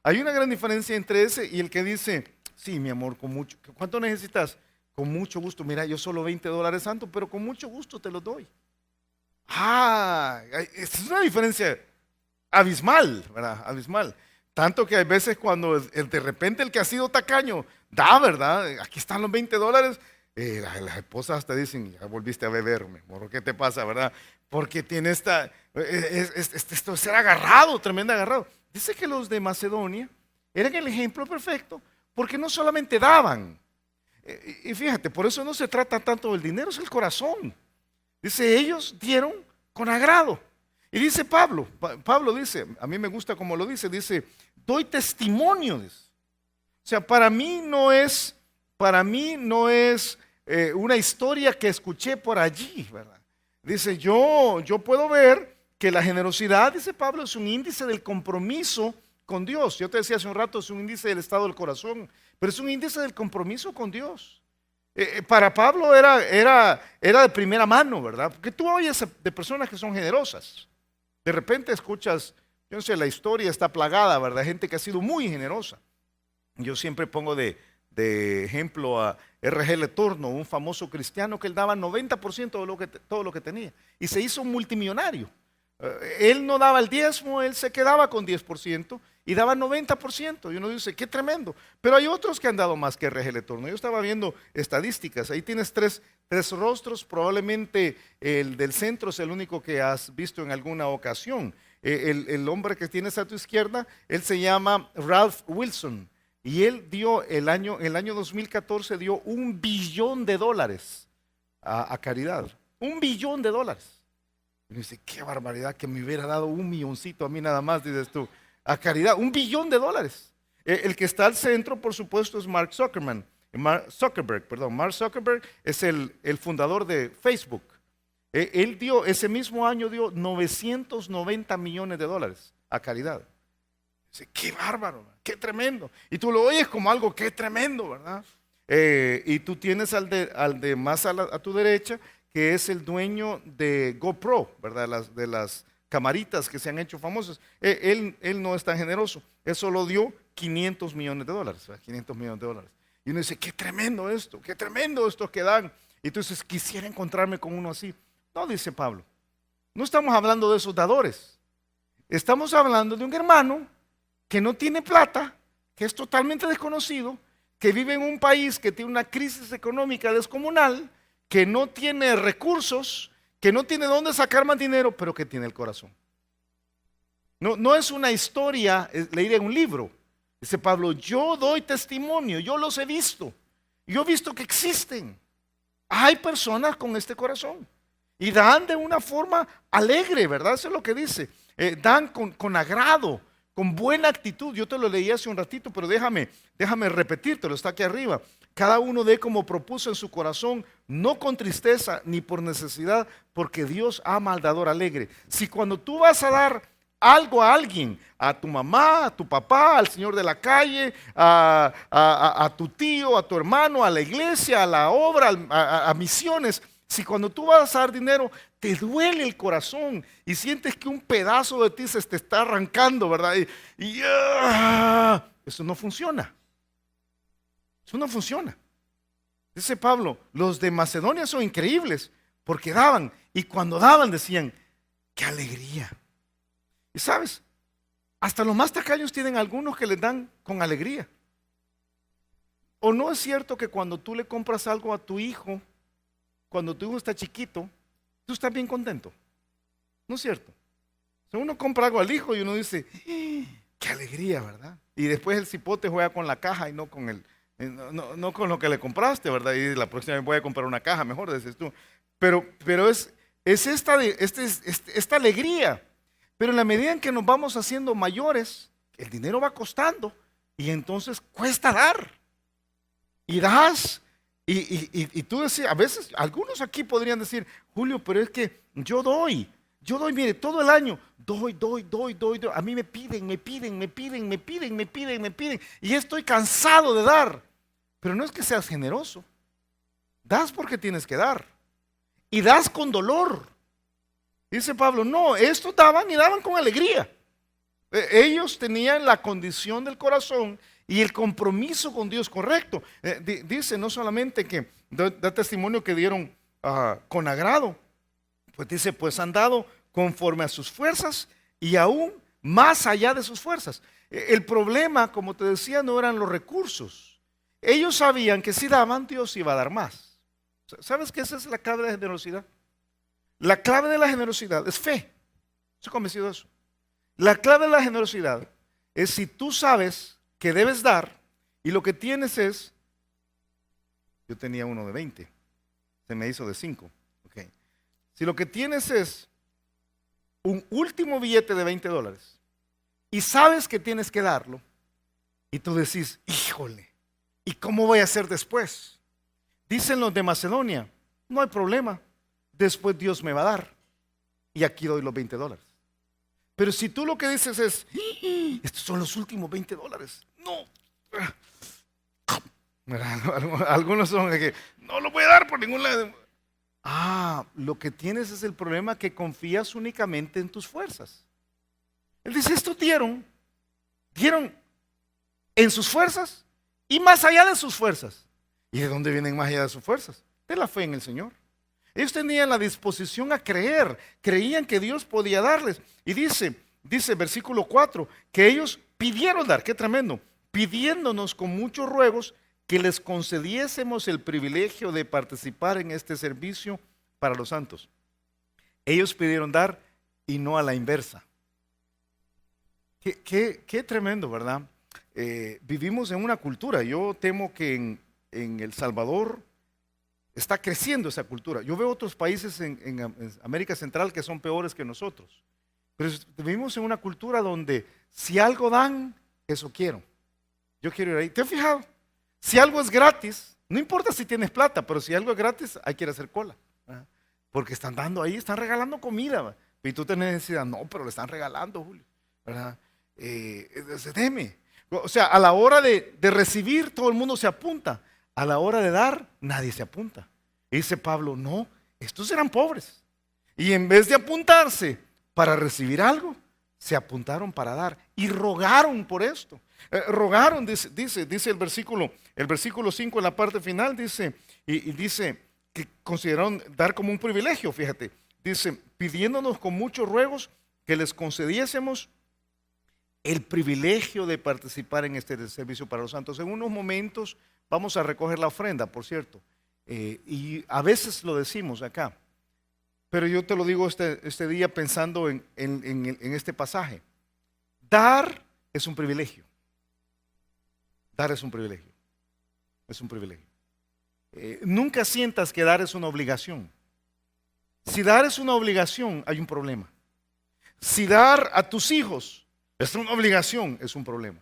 hay una gran diferencia entre ese y el que dice, sí, mi amor, con mucho. ¿Cuánto necesitas? Con mucho gusto. Mira, yo solo $20 santo, pero con mucho gusto te los doy. Es una diferencia abismal, ¿verdad? Abismal. Tanto que hay veces cuando de repente el que ha sido tacaño da, ¿verdad? Aquí están los $20. Las esposas te dicen, ya volviste a beberme, moro, ¿qué te pasa, verdad? Porque tiene esto de ser agarrado, tremendo agarrado. Dice que los de Macedonia eran el ejemplo perfecto, porque no solamente daban, y fíjate, por eso no se trata tanto del dinero, es el corazón. Dice, ellos dieron con agrado. Y dice Pablo dice, a mí me gusta como lo dice, doy testimonio. O sea, para mí no es una historia que escuché por allí, ¿verdad? Dice, yo puedo ver que la generosidad, dice Pablo, es un índice del compromiso con Dios. Yo te decía hace un rato, es un índice del estado del corazón, pero es un índice del compromiso con Dios. Para Pablo era de primera mano, ¿verdad? Porque tú oyes de personas que son generosas. De repente escuchas, yo no sé, la historia está plagada, ¿verdad? Gente que ha sido muy generosa. Yo siempre pongo de ejemplo a R.G. Letourneau, un famoso cristiano que él daba 90% de todo lo que tenía y se hizo multimillonario. Él no daba el diezmo, él se quedaba con 10% y daba 90%. Y uno dice, qué tremendo. Pero hay otros que han dado más que R.G. Letourneau. Yo estaba viendo estadísticas, ahí tienes tres rostros, probablemente el del centro es el único que has visto en alguna ocasión. El hombre que tienes a tu izquierda, él se llama Ralph Wilson. Y él dio el año 2014 dio $1 billón a caridad. $1 billón. Y uno dice, qué barbaridad que me hubiera dado $1 milloncito a mí nada más, dices tú, a caridad, $1 billón. El que está al centro, por supuesto, es Mark Zuckerberg. Mark Zuckerberg es el fundador de Facebook. Él dio, ese mismo año dio $990 millones a caridad. Dice, qué bárbaro, qué tremendo. Y tú lo oyes como algo, qué tremendo, ¿verdad? Y tú tienes al de más a tu derecha, que es el dueño de GoPro, ¿verdad? De las camaritas que se han hecho famosas. Él no es tan generoso. Él solo dio $500 millones, ¿verdad? $500 millones. Y uno dice, qué tremendo esto que dan. Y tú dices, quisiera encontrarme con uno así. No, dice Pablo, no estamos hablando de esos dadores. Estamos hablando de un hermano que no tiene plata, que es totalmente desconocido, que vive en un país que tiene una crisis económica descomunal, que no tiene recursos, que no tiene dónde sacar más dinero, pero que tiene el corazón. No es una historia leída en un libro. Dice Pablo, yo doy testimonio, yo los he visto. Yo he visto que existen. Hay personas con este corazón. Y dan de una forma alegre, ¿verdad? Eso es lo que dice. Dan con agrado, con buena actitud. Yo te lo leí hace un ratito, pero déjame repetírtelo, está aquí arriba. Cada uno dé como propuso en su corazón, no con tristeza ni por necesidad, porque Dios ama al dador alegre. Si cuando tú vas a dar algo a alguien, a tu mamá, a tu papá, al señor de la calle, a tu tío, a tu hermano, a la iglesia, a la obra, a misiones, si cuando tú vas a dar dinero te duele el corazón y sientes que un pedazo de ti se te está arrancando, ¿verdad? Eso no funciona. Eso no funciona. Dice Pablo, los de Macedonia son increíbles porque daban, y cuando daban decían, qué alegría. Y sabes, hasta los más tacaños tienen algunos que les dan con alegría. ¿O no es cierto que cuando tú le compras algo a tu hijo, cuando tu hijo está chiquito, tú estás bien contento? ¿No es cierto? O sea, uno compra algo al hijo y uno dice, qué alegría, ¿verdad? Y después el cipote juega con la caja y no con no con lo que le compraste, ¿verdad? Y la próxima vez voy a comprar una caja mejor, dices tú. Pero es esta alegría. Pero en la medida en que nos vamos haciendo mayores, el dinero va costando y entonces cuesta dar. Y das. Y tú decías, a veces algunos aquí podrían decir, Julio, pero es que yo doy, mire, todo el año, doy. A mí me piden. Y estoy cansado de dar. Pero no es que seas generoso. Das porque tienes que dar. Y das con dolor. Dice Pablo, no, estos daban y daban con alegría. Ellos tenían la condición del corazón y el compromiso con Dios correcto. Dice no solamente que da testimonio que dieron con agrado, pues dice, pues han dado conforme a sus fuerzas y aún más allá de sus fuerzas. El problema, como te decía, no eran los recursos. Ellos sabían que si daban, Dios iba a dar más. ¿Sabes que esa es la clave de la generosidad? La clave de la generosidad es fe. Estoy convencido de eso. La clave de la generosidad es si tú sabes que debes dar y lo que tienes es, yo tenía uno de 20, se me hizo de 5. Okay. Si lo que tienes es un último billete de $20 y sabes que tienes que darlo y tú decís, híjole, ¿y cómo voy a hacer después? Dicen los de Macedonia, no hay problema, después Dios me va a dar y aquí doy los $20. Pero si tú lo que dices es, estos son los últimos $20, no. Algunos son de que no lo voy a dar por ningún lado. Lo que tienes es el problema que confías únicamente en tus fuerzas. Él dice, estos dieron en sus fuerzas y más allá de sus fuerzas. ¿Y de dónde vienen más allá de sus fuerzas? De la fe en el Señor. Ellos tenían la disposición a creer, creían que Dios podía darles. Y dice versículo 4, que ellos pidieron dar, qué tremendo, pidiéndonos con muchos ruegos que les concediésemos el privilegio de participar en este servicio para los santos. Ellos pidieron dar y no a la inversa. Qué tremendo, ¿verdad? Vivimos en una cultura, yo temo que en El Salvador está creciendo esa cultura. Yo veo otros países en América Central que son peores que nosotros. Pero vivimos en una cultura donde si algo dan, eso quiero. Yo quiero ir ahí. ¿Te has fijado? Si algo es gratis, no importa si tienes plata, pero si algo es gratis, hay que ir a hacer cola. ¿Verdad? Porque están dando ahí, están regalando comida. ¿Verdad? Y tú tienes necesidad, no, pero le están regalando, Julio. ¿Verdad? Deme. O sea, a la hora de recibir, todo el mundo se apunta. A la hora de dar, nadie se apunta. Y dice Pablo, no, estos eran pobres. Y en vez de apuntarse para recibir algo, se apuntaron para dar. Y rogaron por esto. Rogaron, dice el versículo 5 en la parte final, dice, y dice que consideraron dar como un privilegio, fíjate. Dice, pidiéndonos con muchos ruegos que les concediésemos el privilegio de participar en este servicio para los santos. En unos momentos vamos a recoger la ofrenda, por cierto, y a veces lo decimos acá, pero yo te lo digo este día pensando en este pasaje. Dar es un privilegio. Dar es un privilegio. Es un privilegio. Nunca sientas que dar es una obligación. Si dar es una obligación, hay un problema. Si dar a tus hijos es una obligación, es un problema.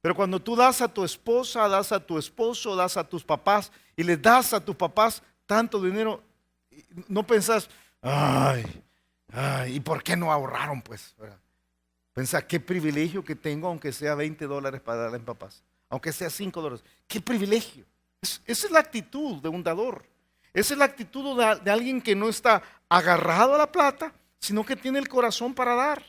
Pero cuando tú das a tu esposa, das a tu esposo, das a tus papás y les das a tus papás tanto dinero, no pensás, ay, ¿y por qué no ahorraron pues? Pensá, qué privilegio que tengo, aunque sea $20 para darle a papás, aunque sea $5. Qué privilegio. Esa es la actitud de un dador. Esa es la actitud de alguien que no está agarrado a la plata, sino que tiene el corazón para dar.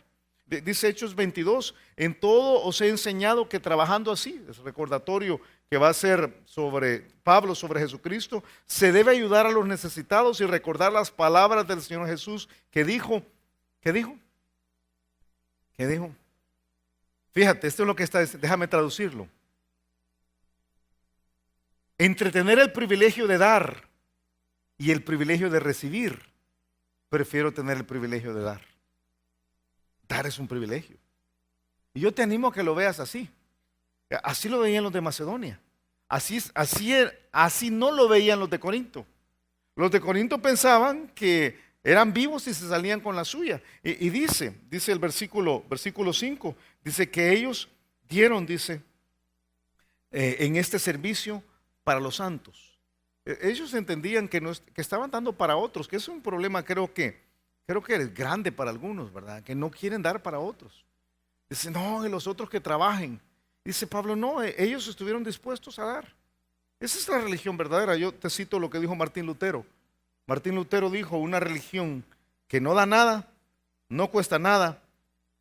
Dice Hechos 22, en todo os he enseñado que trabajando así, es recordatorio que va a ser sobre Pablo, sobre Jesucristo, se debe ayudar a los necesitados y recordar las palabras del Señor Jesús que dijo, ¿qué dijo? ¿Qué dijo? Fíjate, esto es lo que está, déjame traducirlo. Entre tener el privilegio de dar y el privilegio de recibir, prefiero tener el privilegio de dar. Dar es un privilegio. Y yo te animo a que lo veas así. Así lo veían los de Macedonia. Así no lo veían los de Corinto. Los de Corinto pensaban que eran vivos y se salían con la suya. Y dice el versículo 5, dice que ellos dieron, en este servicio para los santos. Ellos entendían que estaban dando para otros, que es un problema creo que es grande para algunos, ¿verdad? Que no quieren dar para otros. Dice, no, de los otros que trabajen. Dice Pablo, no, ellos estuvieron dispuestos a dar. Esa es la religión verdadera. Yo te cito lo que dijo Martín Lutero. Martín Lutero dijo, una religión que no da nada, no cuesta nada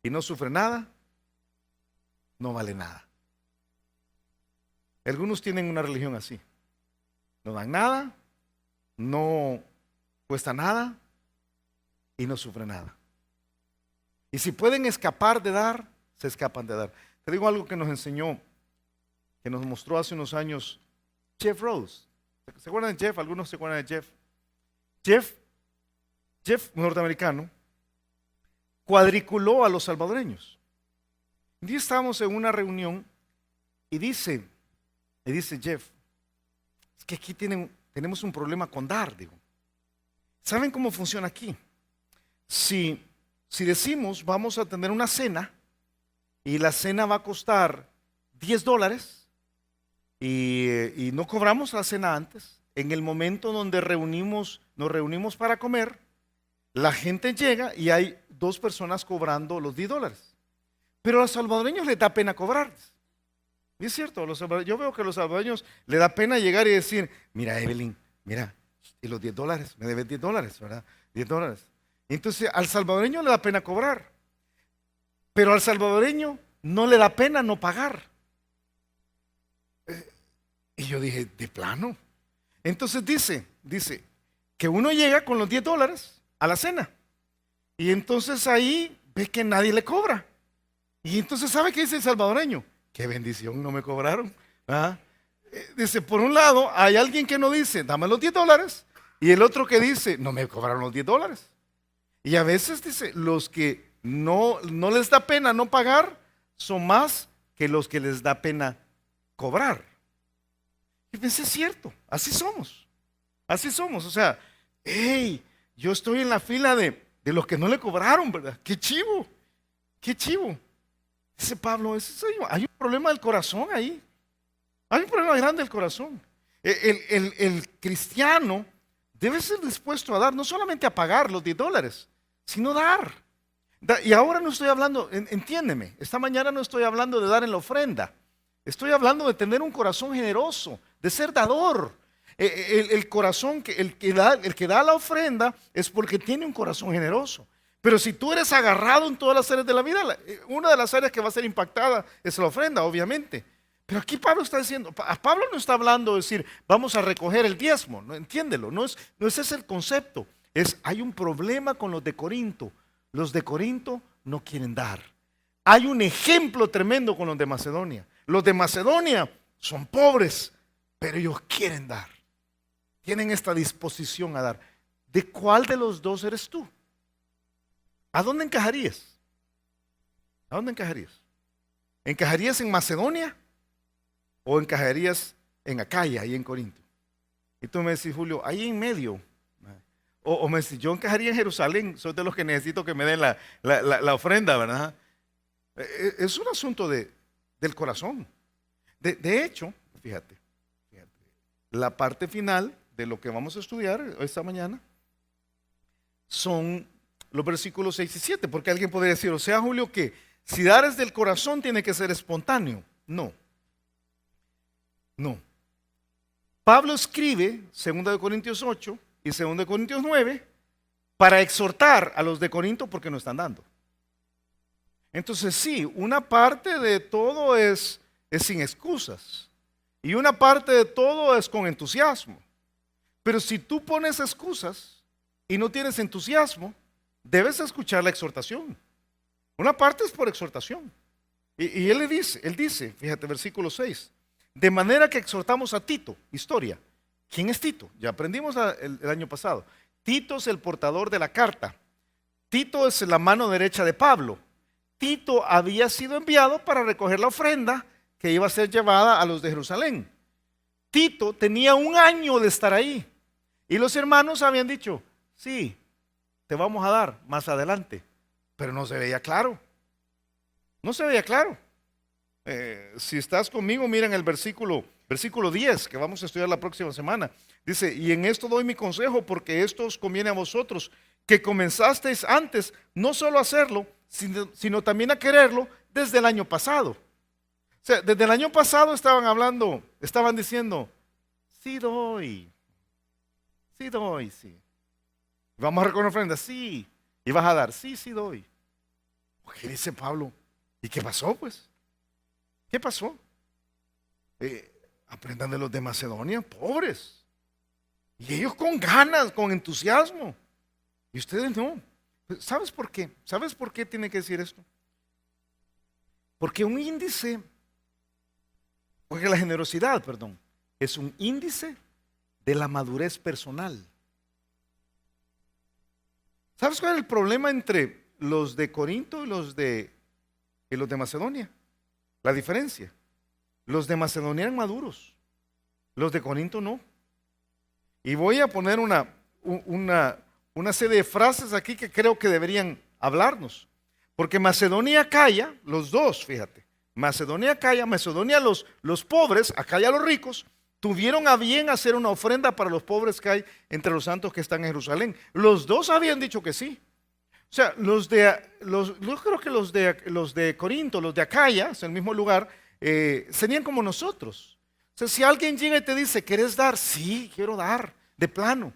y no sufre nada, no vale nada. Algunos tienen una religión así. No dan nada, no cuesta nada y no sufre nada. Y si pueden escapar de dar, se escapan de dar. Te digo algo que nos enseñó, que nos mostró hace unos años Jeff Rose. ¿Se acuerdan de Jeff? Algunos se acuerdan de Jeff. Jeff, norteamericano, cuadriculó a los salvadoreños. Un día estábamos en una reunión y dice Jeff, es que aquí tenemos un problema con dar, digo. ¿Saben cómo funciona aquí? Si decimos vamos a tener una cena y la cena va a costar $10 y no cobramos la cena antes, en el momento donde nos reunimos para comer, la gente llega y hay 2 personas cobrando los $10. Pero a los salvadoreños les da pena cobrar. Y es cierto, yo veo que a los salvadoreños les da pena llegar y decir, mira Evelyn, mira, y los $10, me debes $10, ¿verdad? $10. Entonces al salvadoreño le da pena cobrar, pero al salvadoreño no le da pena no pagar. Y yo dije, de plano. Entonces dice que uno llega con los $10 a la cena y entonces ahí ve que nadie le cobra. Y entonces ¿sabe qué dice el salvadoreño? Qué bendición, no me cobraron. ¿Ah? Dice, por un lado hay alguien que no dice, dame los $10, y el otro que dice, no me cobraron los $10. Y a veces dice, los que no les da pena no pagar son más que los que les da pena cobrar. Y pensé, es cierto, así somos. Así somos, o sea, hey, yo estoy en la fila de los que no le cobraron, ¿verdad? ¡Qué chivo! ¡Qué chivo! Dice Pablo, hay un problema del corazón ahí. Hay un problema grande del corazón. El cristiano debe ser dispuesto a dar, no solamente a pagar los $10, sino dar. Y ahora no estoy hablando, entiéndeme, esta mañana no estoy hablando de dar en la ofrenda. Estoy hablando de tener un corazón generoso, de ser dador. El corazón, el que da la ofrenda es porque tiene un corazón generoso. Pero si tú eres agarrado en todas las áreas de la vida, una de las áreas que va a ser impactada es la ofrenda, obviamente. Pero aquí Pablo está diciendo, Pablo no está hablando de decir, vamos a recoger el diezmo, no, entiéndelo, no es ese el concepto. Hay un problema con los de Corinto. Los de Corinto no quieren dar. Hay un ejemplo tremendo con los de Macedonia. Los de Macedonia son pobres, pero ellos quieren dar. Tienen esta disposición a dar. ¿De cuál de los dos eres tú? ¿A dónde encajarías? ¿A dónde encajarías? ¿Encajarías en Macedonia o encajarías en Acaya y en Corinto? Y tú me decís, Julio, ahí en medio. O me decís, yo encajaría en Jerusalén, soy de los que necesito que me den la ofrenda, ¿verdad? Es un asunto del corazón. De hecho, fíjate, la parte final de lo que vamos a estudiar esta mañana son los versículos 6 y 7, porque alguien podría decir, o sea, Julio, que si dar es del corazón tiene que ser espontáneo. No. Pablo escribe 2 Corintios 8 y 2 Corintios 9 para exhortar a los de Corinto porque no están dando. Entonces sí, una parte de todo es sin excusas y una parte de todo es con entusiasmo. Pero si tú pones excusas y no tienes entusiasmo, debes escuchar la exhortación. Una parte es por exhortación. Y él dice, fíjate, versículo 6, de manera que exhortamos a Tito, historia. ¿Quién es Tito? Ya aprendimos el año pasado. Tito es el portador de la carta. Tito es la mano derecha de Pablo. Tito había sido enviado para recoger la ofrenda que iba a ser llevada a los de Jerusalén. Tito tenía 1 año de estar ahí. Y los hermanos habían dicho, sí, te vamos a dar más adelante. Pero no se veía claro. No se veía claro. Si estás conmigo, mira en el versículo 10, que vamos a estudiar la próxima semana. Dice, y en esto doy mi consejo, porque esto os conviene a vosotros, que comenzasteis antes, no solo a hacerlo, sino también a quererlo desde el año pasado. O sea, desde el año pasado estaban diciendo, sí doy, sí. Vamos a recoger ofrenda, sí. Y vas a dar, sí doy. ¿Qué dice Pablo? ¿Y qué pasó pues? ¿Qué pasó? Aprendan de los de Macedonia, pobres. Y ellos con ganas, con entusiasmo. Y ustedes no. ¿Sabes por qué? ¿Sabes por qué tiene que decir esto? Porque la generosidad, es un índice de la madurez personal. ¿Sabes cuál es el problema entre los de Corinto y los de Macedonia? La diferencia. Los de Macedonia eran maduros, los de Corinto no. Y voy a poner una serie de frases aquí que creo que deberían hablarnos. Porque Macedonia y Acaya, los dos, fíjate, Macedonia y Acaya, Macedonia los pobres, Acaya los ricos, tuvieron a bien hacer una ofrenda para los pobres que hay entre los santos que están en Jerusalén. Los dos habían dicho que sí. O sea, yo creo que los de Corinto, los de Acaya, es el mismo lugar, serían como nosotros. O sea, si alguien llega y te dice, ¿quieres dar? Sí, quiero dar, de plano.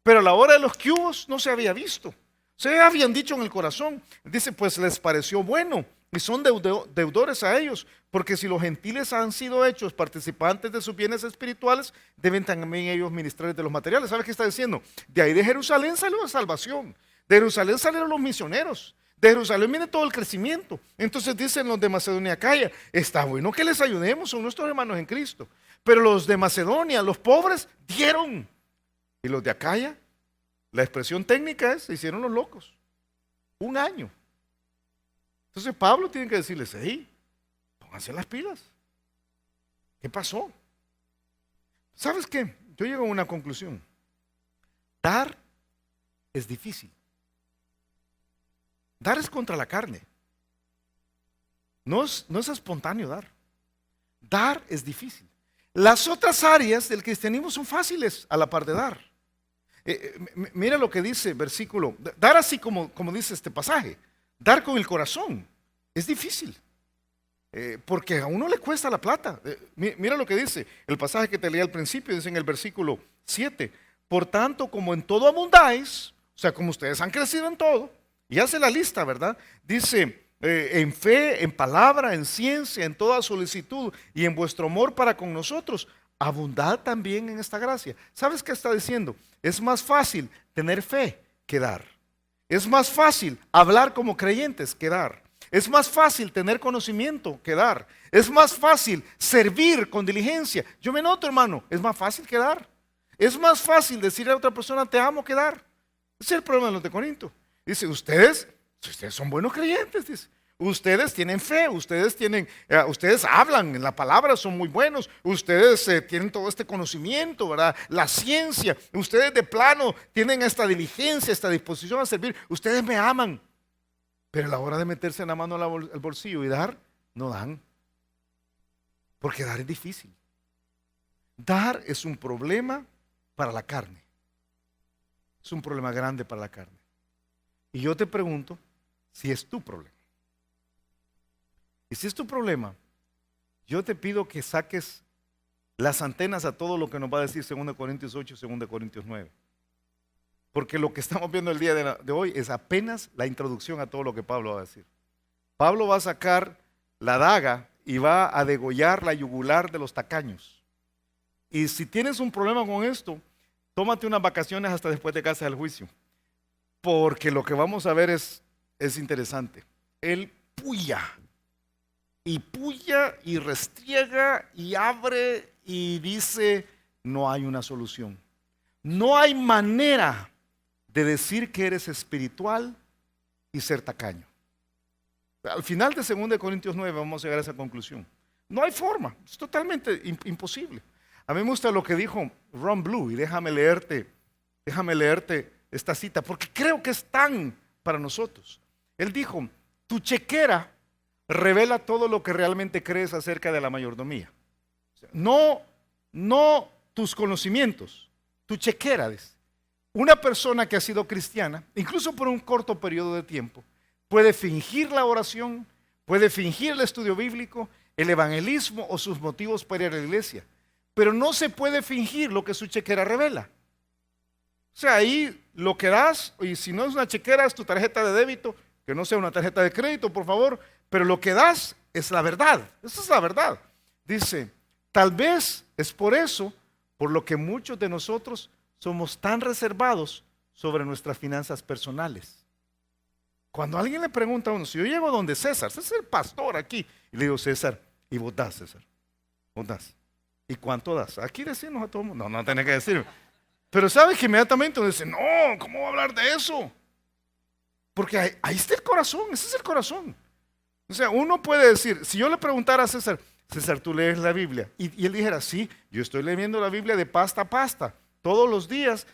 Pero a la hora de los cubos no se había visto. Se habían dicho en el corazón. Dice, pues les pareció bueno y son deudores a ellos, porque si los gentiles han sido hechos participantes de sus bienes espirituales, deben también ellos ministrar de los materiales. ¿Sabes qué está diciendo? De ahí de Jerusalén salió la salvación. De Jerusalén salieron los misioneros. De Jerusalén viene todo el crecimiento. Entonces dicen los de Macedonia, Acaya, está bueno que les ayudemos, son nuestros hermanos en Cristo. Pero los de Macedonia, los pobres, dieron. Y los de Acaya, la expresión técnica es, se hicieron los locos. 1 año. Entonces Pablo tiene que decirles, hey, pónganse las pilas. ¿Qué pasó? ¿Sabes qué? Yo llego a una conclusión. Dar es difícil. Dar es contra la carne. No es espontáneo dar. Dar es difícil. Las otras áreas del cristianismo son fáciles a la par de dar. Mira lo que dice versículo. Dar así como dice este pasaje. Dar con el corazón es difícil. Porque a uno le cuesta la plata. Mira lo que dice el pasaje que te leí al principio. Dice en el versículo 7. Por tanto, como en todo abundáis, o sea, como ustedes han crecido en todo, y hace la lista, ¿verdad? Dice, en fe, en palabra, en ciencia, en toda solicitud y en vuestro amor para con nosotros, abundad también en esta gracia. ¿Sabes qué está diciendo? Es más fácil tener fe que dar. Es más fácil hablar como creyentes que dar. Es más fácil tener conocimiento que dar. Es más fácil servir con diligencia. Yo me noto, hermano, es más fácil que dar. Es más fácil decirle a otra persona te amo que dar. Ese es el problema de los de Corinto. Dice, ustedes son buenos creyentes, dice. Ustedes tienen fe, ustedes hablan en la palabra, son muy buenos, ustedes tienen todo este conocimiento, ¿verdad? La ciencia, ustedes de plano tienen esta diligencia, esta disposición a servir, ustedes me aman. Pero a la hora de meterse la mano al bolsillo y dar, no dan. Porque dar es difícil. Dar es un problema para la carne. Es un problema grande para la carne. Y yo te pregunto si es tu problema. Y si es tu problema, yo te pido que saques las antenas a todo lo que nos va a decir 2 Corintios 8, 2 Corintios 9. Porque lo que estamos viendo el día de hoy es apenas la introducción a todo lo que Pablo va a decir. Pablo va a sacar la daga y va a degollar la yugular de los tacaños. Y si tienes un problema con esto, tómate unas vacaciones hasta después de casa del juicio. Porque lo que vamos a ver es interesante. Él puya y restriega y abre y dice, no hay una solución. No hay manera de decir que eres espiritual y ser tacaño. Al final de 2 Corintios 9 vamos a llegar a esa conclusión. No hay forma, es totalmente imposible. A mí me gusta lo que dijo Ron Blue y déjame leerte esta cita porque creo que es tan para nosotros. Él dijo, tu chequera revela todo lo que realmente crees acerca de la mayordomía. No tus conocimientos, tu chequera. Dice. Una persona que ha sido cristiana, incluso por un corto periodo de tiempo, puede fingir la oración, puede fingir el estudio bíblico, el evangelismo o sus motivos para ir a la iglesia, pero no se puede fingir lo que su chequera revela. O sea, ahí lo que das, y si no es una chequera, es tu tarjeta de débito, que no sea una tarjeta de crédito, por favor, pero lo que das es la verdad. Esa es la verdad. Dice, tal vez es por eso, por lo que muchos de nosotros somos tan reservados sobre nuestras finanzas personales. Cuando alguien le pregunta a uno, si yo llego donde César es el pastor aquí, y le digo, César, ¿y vos das, César? ¿Vos das? ¿Y cuánto das? Aquí decimos a todo el mundo. No tenés que decirme. Pero sabes que inmediatamente uno dice, no, ¿cómo va a hablar de eso? Porque ahí está el corazón, ese es el corazón. O sea, uno puede decir, si yo le preguntara a César, ¿tú lees la Biblia? Y él dijera, sí, yo estoy leyendo la Biblia de pasta a pasta. Todos los días,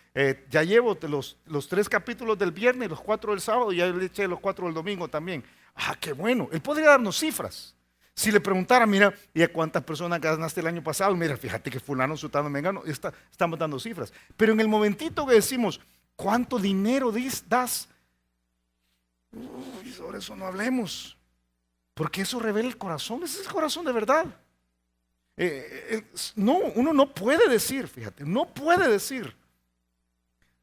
ya llevo los 3 capítulos del viernes, los 4 del sábado, y ya le eché los 4 del domingo también. Ah, qué bueno. Él podría darnos cifras. Si le preguntara, mira, ¿y a cuántas personas ganaste el año pasado? Mira, fíjate que fulano, sutano, mengano, estamos dando cifras. Pero en el momentito que decimos, ¿cuánto dinero das? Uy, sobre eso no hablemos. Porque eso revela el corazón, ese es el corazón de verdad. No, uno no puede decir, fíjate, no puede decir,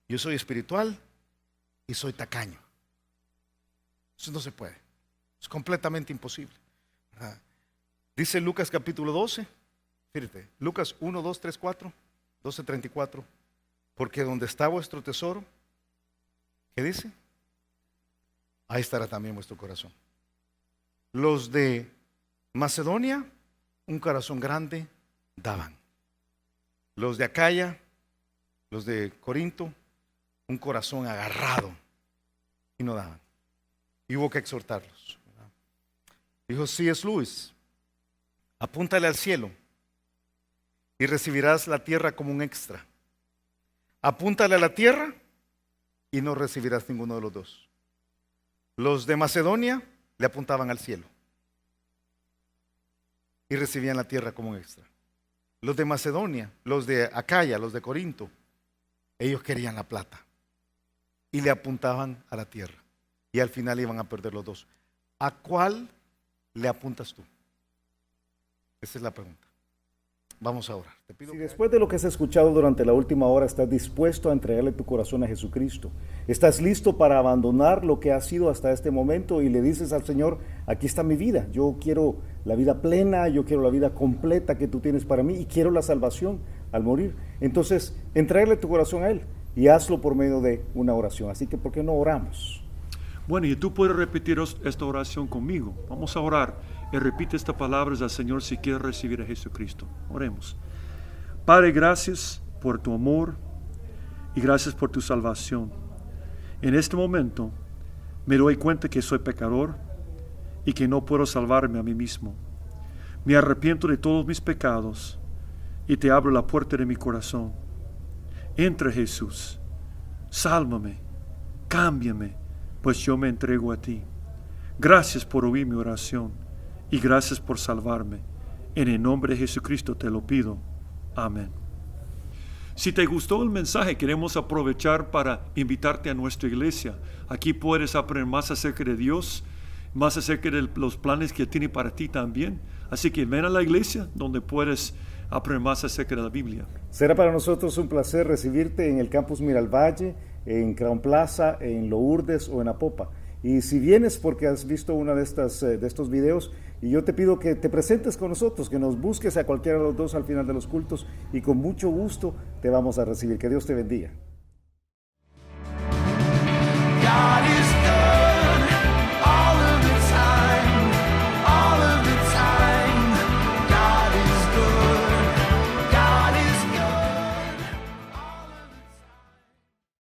yo soy espiritual y soy tacaño. Eso no se puede, es completamente imposible. Dice Lucas capítulo 12, fíjate, Lucas 1, 2, 3, 4, 12, 34, porque donde está vuestro tesoro, ¿qué dice? Ahí estará también vuestro corazón. Los de Macedonia, un corazón grande, daban. Los de Acaya, los de Corinto, un corazón agarrado y no daban. Y hubo que exhortarlos. Dijo C.S. Lewis, apúntale al cielo y recibirás la tierra como un extra. apúntale a la tierra y no recibirás ninguno de los dos. Los de Macedonia le apuntaban al cielo y recibían la tierra como un extra. Los de Macedonia, los de Acaya, los de Corinto, ellos querían la plata y le apuntaban a la tierra y al final iban a perder los dos. ¿A cuál le apuntas tú? Esa es la pregunta. Vamos a orar. Te pido Si después de lo que has escuchado durante la última hora estás dispuesto a entregarle tu corazón a Jesucristo, estás listo para abandonar lo que has sido hasta este momento y le dices al Señor, aquí está mi vida, yo quiero la vida plena, yo quiero la vida completa que tú tienes para mí y quiero la salvación al morir. Entonces, entrégale tu corazón a Él y hazlo por medio de una oración. Así que, ¿por qué no oramos? Bueno, y tú puedes repetir esta oración conmigo. Vamos a orar y repite estas palabras al Señor si quieres recibir a Jesucristo. Oremos. Padre, gracias por tu amor y gracias por tu salvación. En este momento me doy cuenta que soy pecador y que no puedo salvarme a mí mismo. Me arrepiento de todos mis pecados y te abro la puerta de mi corazón. Entra, Jesús, sálvame, cámbiame, pues yo me entrego a ti. Gracias por oír mi oración y gracias por salvarme. En el nombre de Jesucristo te lo pido. Amén. Si te gustó el mensaje, queremos aprovechar para invitarte a nuestra iglesia. Aquí puedes aprender más acerca de Dios, más acerca de los planes que tiene para ti también. Así que ven a la iglesia donde puedes aprender más acerca de la Biblia. Será para nosotros un placer recibirte en el Campus Miralvalle, en Crown Plaza, en Lourdes o en Apopa. Y si vienes porque has visto una de estos videos, y yo te pido que te presentes con nosotros, que nos busques a cualquiera de los dos al final de los cultos y con mucho gusto te vamos a recibir. Que Dios te bendiga.